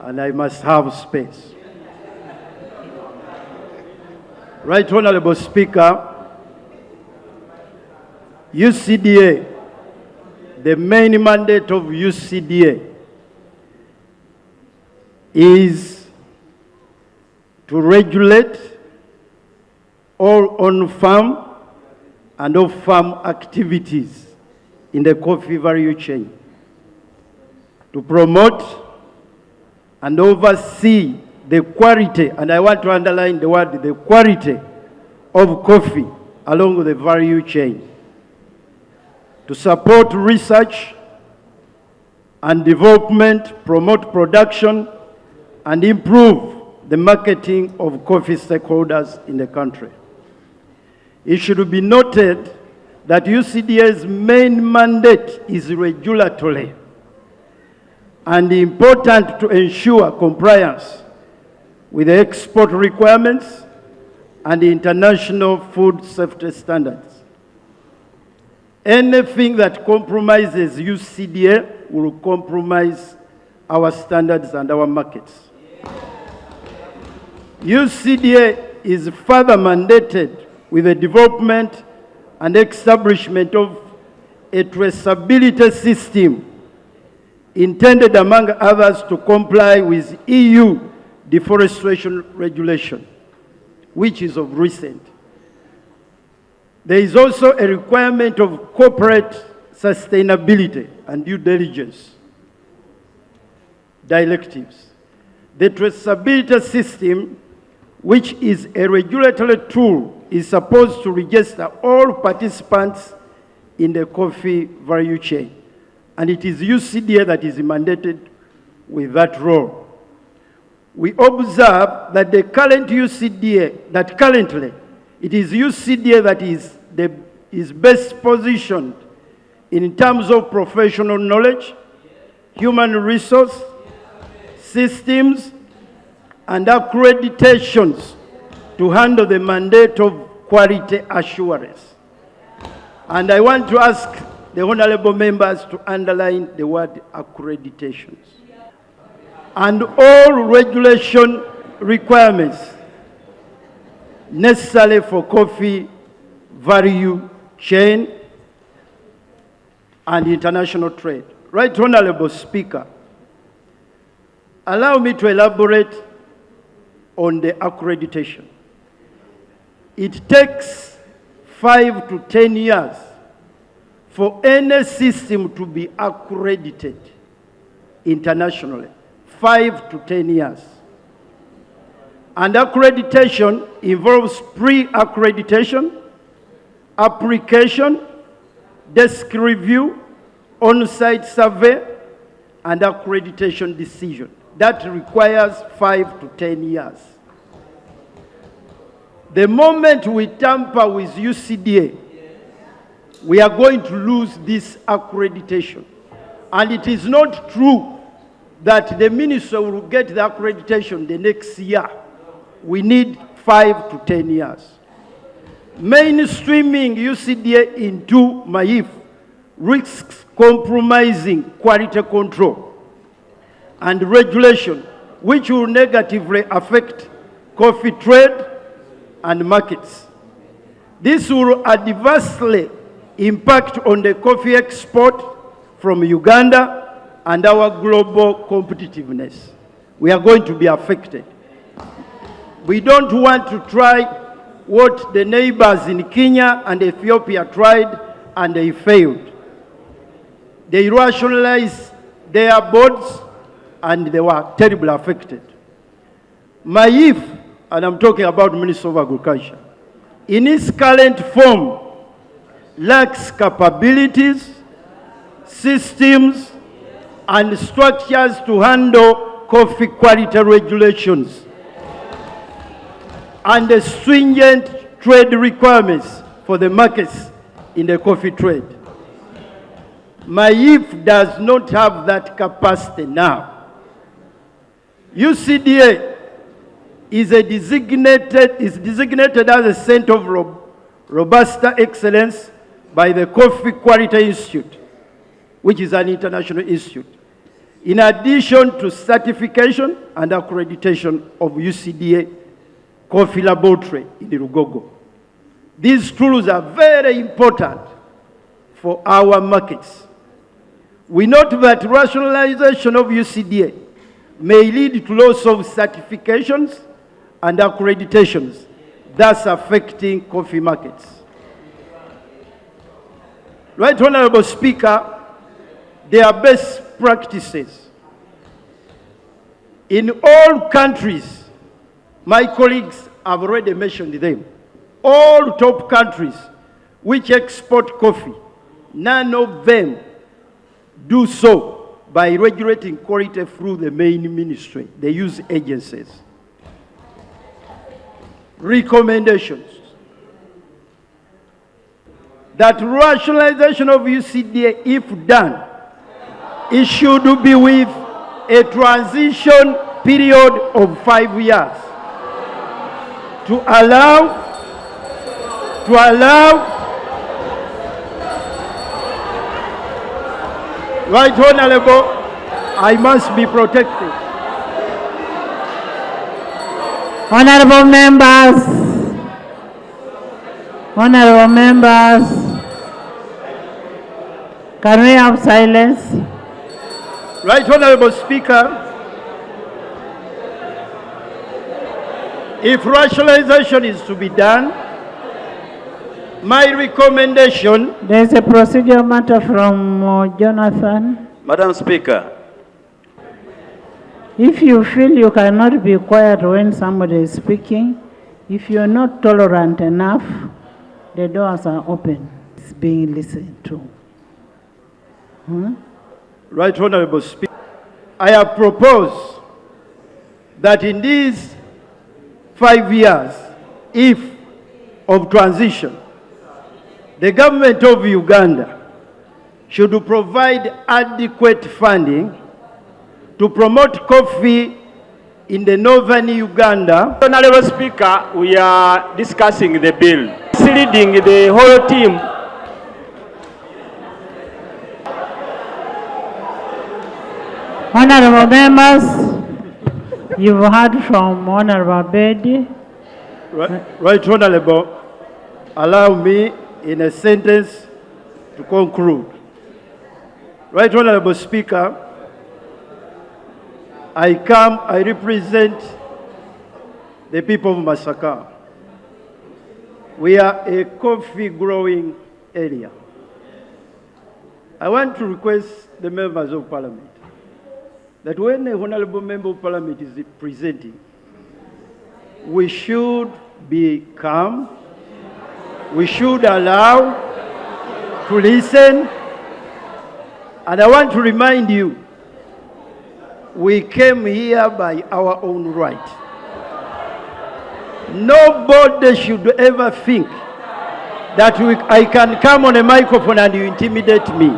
and I must have space. Right Honorable Speaker, UCDA, the main mandate of UCDA is to regulate all on-farm and off-farm activities in the coffee value chain, to promote and oversee the quality, and I want to underline the word, the quality of coffee along the value chain, to support research and development, promote production, and improve the marketing of coffee stakeholders in the country. It should be noted that UCDA's main mandate is regulatory and important to ensure compliance with the export requirements and the international food safety standards. Anything that compromises UCDA will compromise our standards and our markets. UCDA is further mandated with the development and establishment of a traceability system intended, among others, to comply with EU deforestation regulation, which is of recent. There is also a requirement of corporate sustainability and due diligence directives. The traceability system, which is a regulatory tool is supposed to register all participants in the coffee value chain. And it is UCDA that is mandated with that role. We observe that the current UCDA, that currently it is UCDA that is best positioned in terms of professional knowledge, human resource, systems, and accreditations to handle the mandate of quality assurance. And I want to ask the honorable members to underline the word accreditations. And all regulation requirements necessary for coffee value chain and international trade. Right Honorable Speaker, allow me to elaborate on the accreditation. It takes 5 to 10 years for any system to be accredited internationally. 5 to 10 years. And accreditation involves pre-accreditation, application, desk review, on-site survey, and accreditation decision. That requires 5 to 10 years. The moment we tamper with UCDA, we are going to lose this accreditation. And it is not true that the minister will get the accreditation the next year. We need 5 to 10 years. Mainstreaming UCDA into MAIF risks compromising quality control and regulation, which will negatively affect coffee trade and markets. This will adversely impact on the coffee export from Uganda and our global competitiveness. We are going to be affected. We don't want to try what the neighbors in Kenya and Ethiopia tried and they failed. They rationalized their boards and they were terribly affected. MAIF, and I'm talking about Minister of Agriculture, in its current form, lacks capabilities, systems, and structures to handle coffee quality regulations and the stringent trade requirements for the markets in the coffee trade. MAIF does not have that capacity now. UCDA is designated as a center of Robusta excellence by the Coffee Quality Institute, which is an international institute, in addition to certification and accreditation of UCDA Coffee Laboratory in Rugogo. These tools are very important for our markets. We note that rationalization of UCDA may lead to loss of certifications and accreditations, thus affecting coffee markets. Right Honorable Speaker, there are best practices. In all countries, my colleagues have already mentioned them, all top countries which export coffee, none of them do so by regulating quality through the main ministry. They use agencies. Recommendations. That rationalization of UCDA, if done, it should be with a transition period of 5 years to allow Right Honorable, I must be protected. Honorable members, can we have silence? Right Honorable Speaker, if rationalization is to be done, my recommendation... There is a procedural matter from Jonathan. Madam Speaker. If you feel you cannot be quiet when somebody is speaking, If you're not tolerant enough, the doors are open. It's being listened to. Right Honorable Speaker, I have proposed that in these 5 years, if of transition, the government of Uganda should provide adequate funding to promote coffee in the northern Uganda. Honorable Speaker, we are discussing the bill. Leading the whole team. Honorable members, you've heard from Honorable Bedi. Right Honorable, allow me in a sentence to conclude. Right Honorable Speaker, I represent the people of Masaka. We are a coffee growing area. I want to request the members of Parliament that when a Honorable Member of Parliament is presenting, we should be calm, we should allow to listen, and I want to remind you, we came here by our own right. Nobody should ever think that I can come on a microphone and you intimidate me.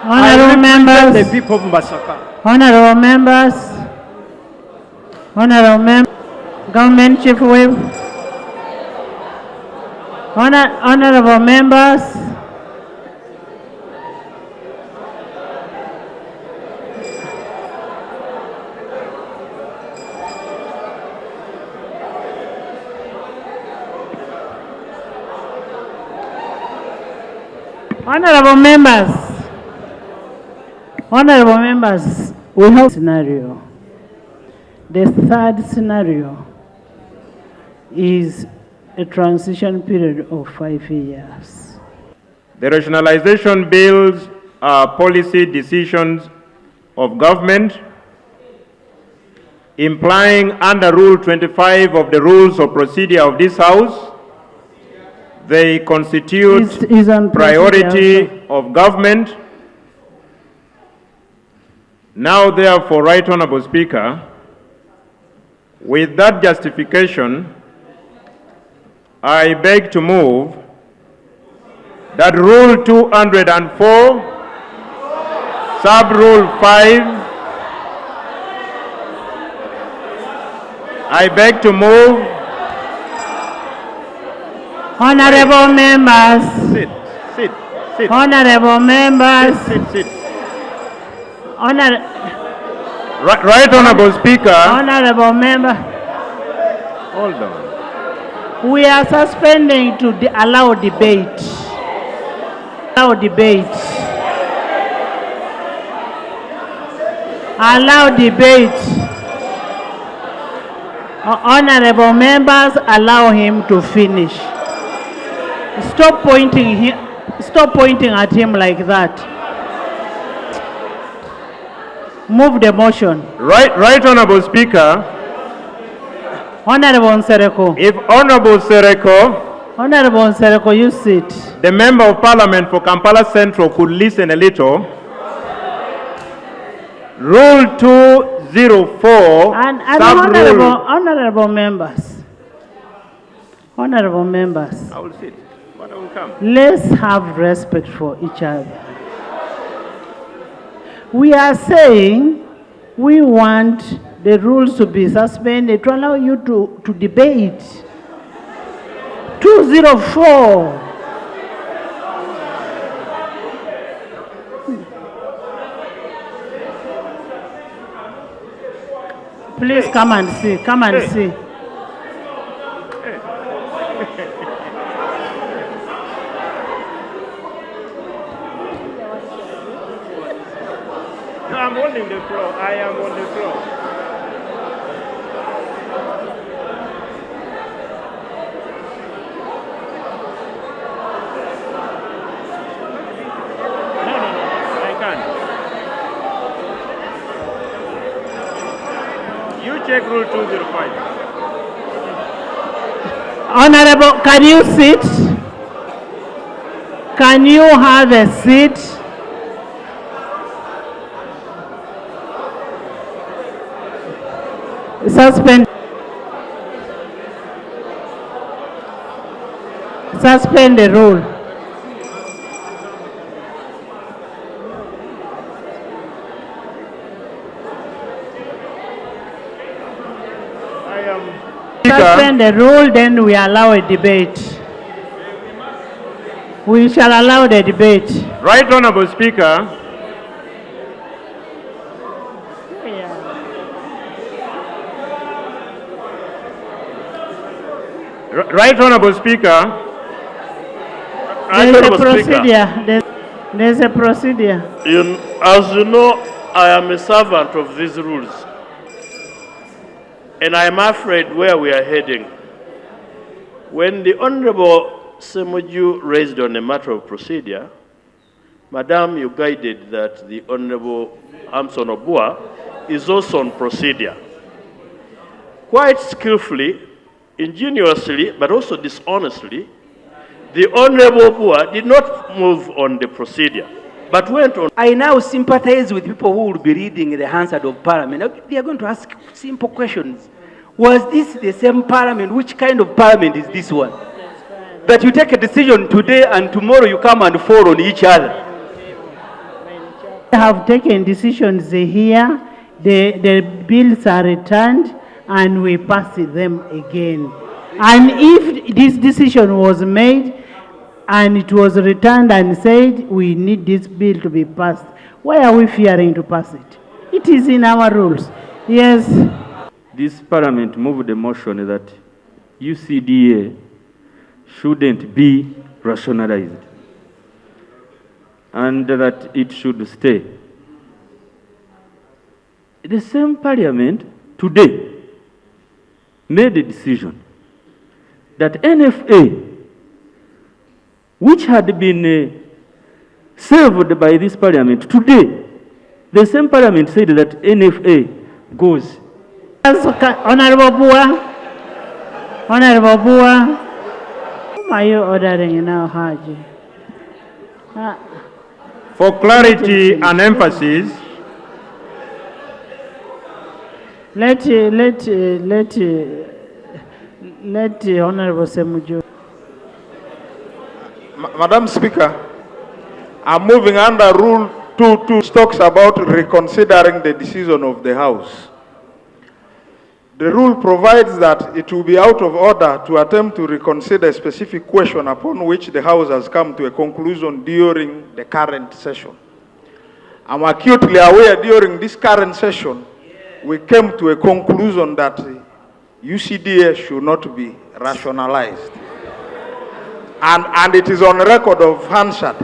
Honorable members, the people of Masaka. Honorable members, Government Chief Whip, Honorable members, Honorable members, we have a scenario. The third scenario is a transition period of 5 years. The rationalization bills are policy decisions of government, implying under Rule 25 of the Rules of Procedure of this House, they constitute priority of government. Now, therefore, Right Honourable Speaker, with that justification, I beg to move that Rule 204, Sub-Rule 5, I beg to move. Honorable members. Sit. Honorable members. Sit. Right Honourable Speaker. Honorable member. Hold on. We are suspending to allow debate. Allow debate. Allow debate. Honorable members, allow him to finish. Stop pointing at him like that. Move the motion. Right Honourable Speaker. Honorable Nsereko. If Honourable Nsereko. Honorable Nsereko, you sit. The Member of Parliament for Kampala Central could listen a little. Rule 204. And honorable members. Honorable members. I will sit, but I will come. Let's have respect for each other. We are saying we want the rules to be suspended to allow you to debate. 204. Please come and see. Come and see. I'm holding the floor. I am on the floor. No, I can't. You check Rule 205. Honorable, can you sit? Can you have a seat? Suspend. Suspend the rule. Suspend the rule, then we allow a debate. We shall allow the debate. Right Honourable Speaker. Right Honourable Speaker. There's a procedure. There's a procedure. As you know, I am a servant of these rules. And I am afraid where we are heading. When the Honorable Semoju raised on a matter of procedure, Madam, you guided that the Honorable Amson Obua is also on procedure. Quite skillfully, ingeniously, but also dishonestly, the Honorable Obua did not move on the procedure, but went on. I now sympathize with people who will be reading the Hansard of Parliament. They are going to ask simple questions. Was this the same Parliament? Which kind of Parliament is this one? That you take a decision today and tomorrow you come and fall on each other. They have taken decisions here, the bills are returned, and we pass them again. And if this decision was made and it was returned and said we need this bill to be passed, why are we fearing to pass it? It is in our rules. Yes. This Parliament moved a motion that UCDA shouldn't be rationalized and that it should stay. The same Parliament today made a decision that NFA, which had been served by this Parliament, today, the same Parliament said that NFA goes. Honorable Bua, Honorable Bua, whom are you ordering now, Haji? For clarity and emphasis, let Honorable Semuju. Madam Speaker, I'm moving under Rule 2, which talks about reconsidering the decision of the House. The rule provides that it will be out of order to attempt to reconsider a specific question upon which the House has come to a conclusion during the current session. I'm acutely aware during this current session, we came to a conclusion that UCDA should not be rationalized. And it is on record of Hansard.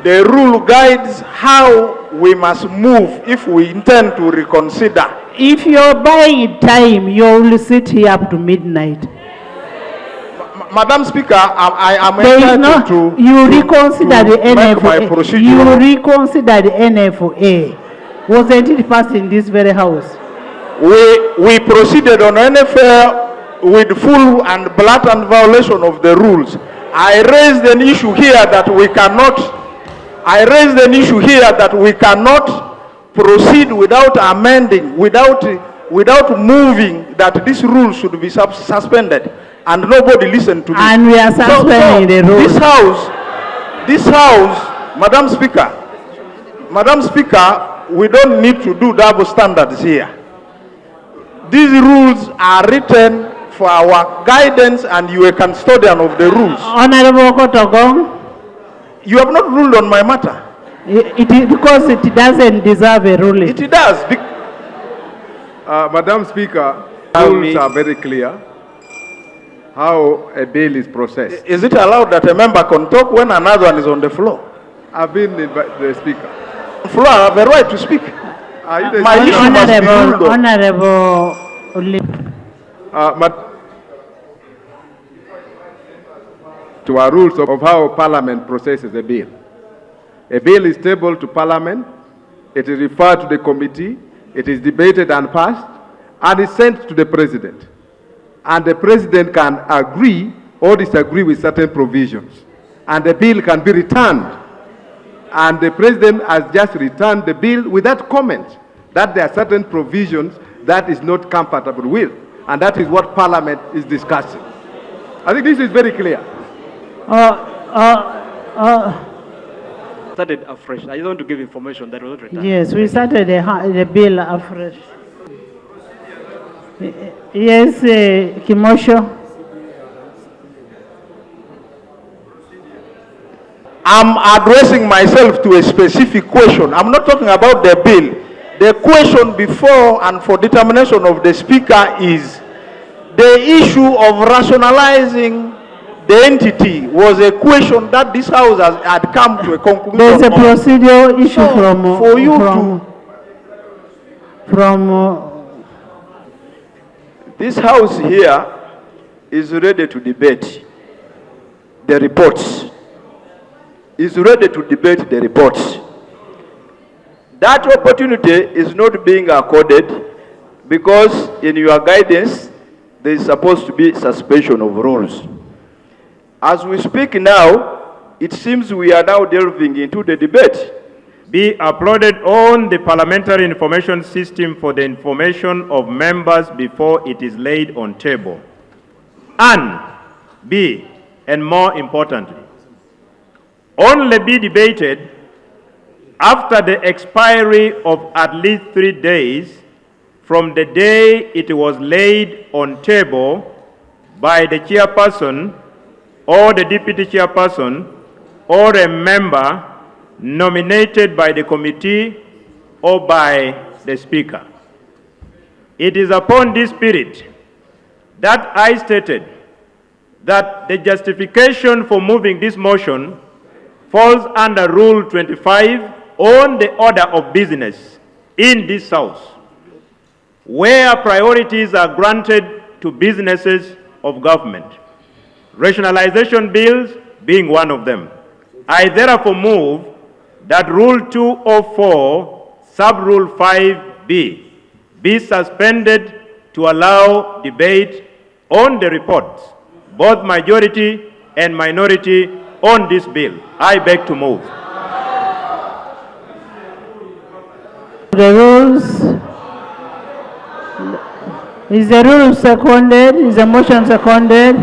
The rule guides how we must move if we intend to reconsider. If you're buying time, you will sit here up to midnight. Madam Speaker, I am entitled to reconsider the NFA. You reconsider the NFA. Wasn't it passed in this very house? We proceeded on NFA with full and blatant violation of the rules. I raised an issue here that we cannot proceed without amending, without moving that this rule should be suspended, and nobody listened to me. And we are suspending the rule. This house, Madam Speaker, we don't need to do double standards here. These rules are written for our guidance, and you are a custodian of the rules. Honorable Kotogong, you have not ruled on my matter. It is because it doesn't deserve a ruling. It does. Madam Speaker, rules are very clear how a bill is processed. Is it allowed that a member can talk when another one is on the floor? I've been the speaker. The floor, I have the right to speak. My issue must be ruled on. Honorable to our rules of how Parliament processes a bill. A bill is tabled to Parliament, it is referred to the committee, it is debated and passed, and is sent to the President. And the President can agree or disagree with certain provisions, and the bill can be returned. And the President has just returned the bill without comment that there are certain provisions that is not compatible with, and that is what Parliament is discussing. I think this is very clear. Started afresh. I don't want to give information that was not returned. Yes, we started the bill afresh. Yes, Kimosho. I'm addressing myself to a specific question. I'm not talking about the bill. The question before and for determination of the Speaker is the issue of rationalizing the entity was a question that this House had come to a conclusion. There's a procedural issue This House here is ready to debate the reports. Is ready to debate the reports. That opportunity is not being accorded because in your guidance there is supposed to be suspension of rules. As we speak now, it seems we are now delving into the debate. Be uploaded on the Parliamentary Information System for the information of members before it is laid on table. And B, and more importantly, only be debated after the expiry of at least 3 days from the day it was laid on table by the chairperson or the deputy chairperson or a member nominated by the committee or by the Speaker. It is upon this spirit that I stated that the justification for moving this motion falls under Rule 25 on the order of business in this House, where priorities are granted to businesses of government, rationalization bills being one of them. I therefore move that Rule 204, Sub-Rule 5B, be suspended to allow debate on the reports, both majority and minority, on this bill. I beg to move. The rules. Is the rule seconded? Is the motion seconded?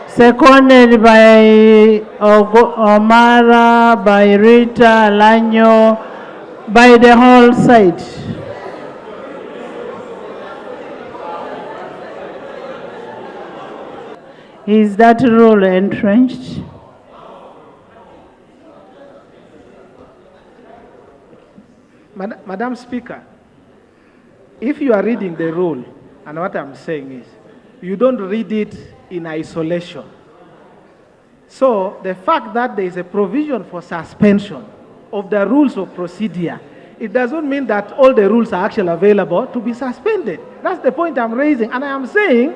Seconded by Omara, by Rita, Lanyo, by the whole side. Is that rule entrenched? Madam Speaker, if you are reading the rule, and what I'm saying is, you don't read it in isolation. So the fact that there is a provision for suspension of the rules of procedure, it doesn't mean that all the rules are actually available to be suspended. That's the point I'm raising. And I am saying,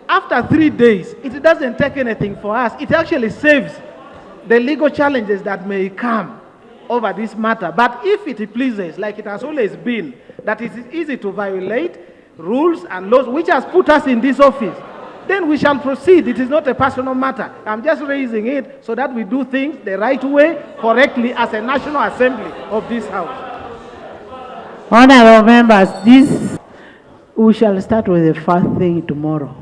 after 3 days, it doesn't take anything for us. It actually saves the legal challenges that may come over this matter. But if it pleases, like it has always been, that it is easy to violate rules and laws which has put us in this office, then we shall proceed. It is not a personal matter. I'm just raising it so that we do things the right way, correctly, as a National Assembly of this House. Honorable members, we shall start with the first thing tomorrow.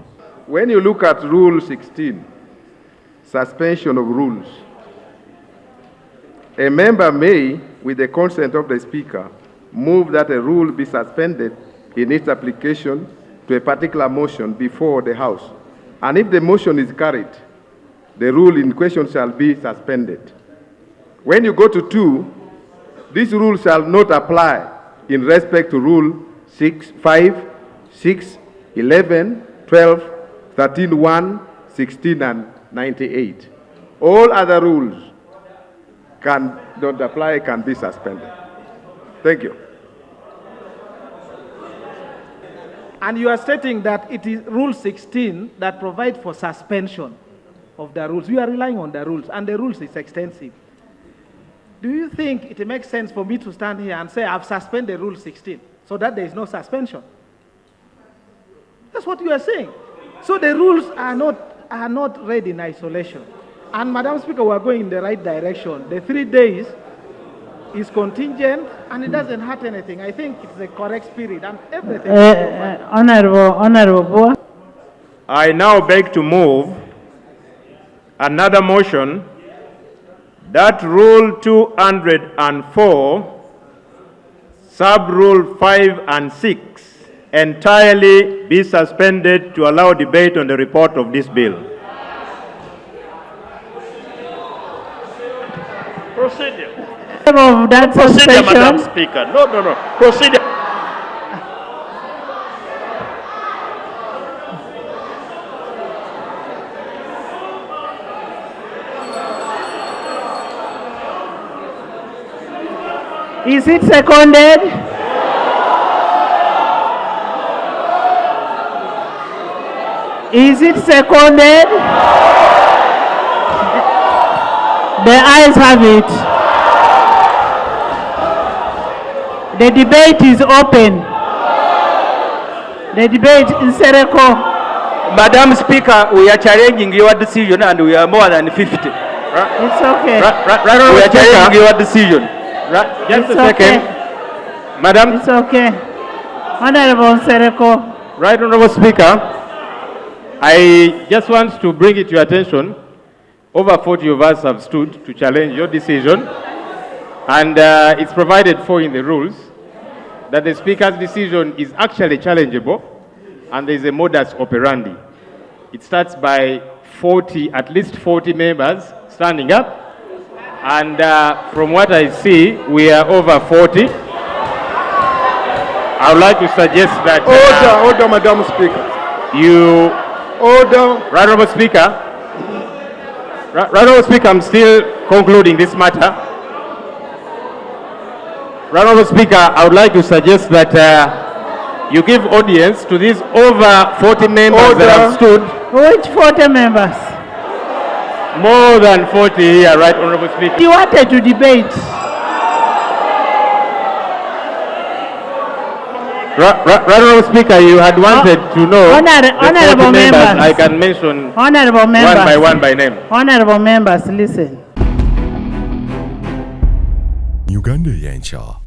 When you look at Rule 16, suspension of rules, a member may, with the consent of the Speaker, move that a rule be suspended in its application to a particular motion before the House. And if the motion is carried, the rule in question shall be suspended. When you go to 2, this rule shall not apply in respect to Rule 6, 5, 6, 11, 12, 13, 1, 16, and 98. All other rules don't apply, can be suspended. Thank you. And you are stating that it is Rule 16 that provides for suspension of the rules. You are relying on the rules, and the rules is extensive. Do you think it makes sense for me to stand here and say I've suspended Rule 16 so that there is no suspension? That's what you are saying. So the rules are not are not read in isolation. And Madam Speaker, we are going in the right direction. The 3 days is contingent and it doesn't hurt anything. I think it's the correct spirit and everything. Honorable Boa. I now beg to move another motion that Rule 204, Sub-Rule 5 and 6 entirely be suspended to allow debate on the report of this bill. Procedure. Of that Procedure, Madam suspension. Speaker. No. Procedure. Is it seconded? Is it seconded? The ayes have it. The debate is open. The debate in Sereko. Madam Speaker, we are challenging your decision and we are more than 50. It's okay. We are challenging your decision. Just It's a second. okay. Madam. It's okay. Honorable Sereko. Right, Honorable Speaker, I just want to bring it to your attention. Over 40 of us have stood to challenge your decision, and it's provided for in the rules that the Speaker's decision is actually challengeable, and there is a modus operandi. It starts by 40, at least 40 members standing up, and from what I see, we are over 40. I would like to suggest that... Order, Madam Speaker. Order. Right, Honorable Speaker. Right, Honorable Speaker, I'm still concluding this matter. Right, Honorable Speaker, I would like to suggest that you give audience to these over 40 members that have stood. Which 40 members? More than 40 here, right, Honorable Speaker. You wanted to debate. Right, Honorable Speaker, you had wanted to know Honorable the 40 members. members. I can mention Honorable members. one by name. Honorable members, listen. Uganda Eyenkya.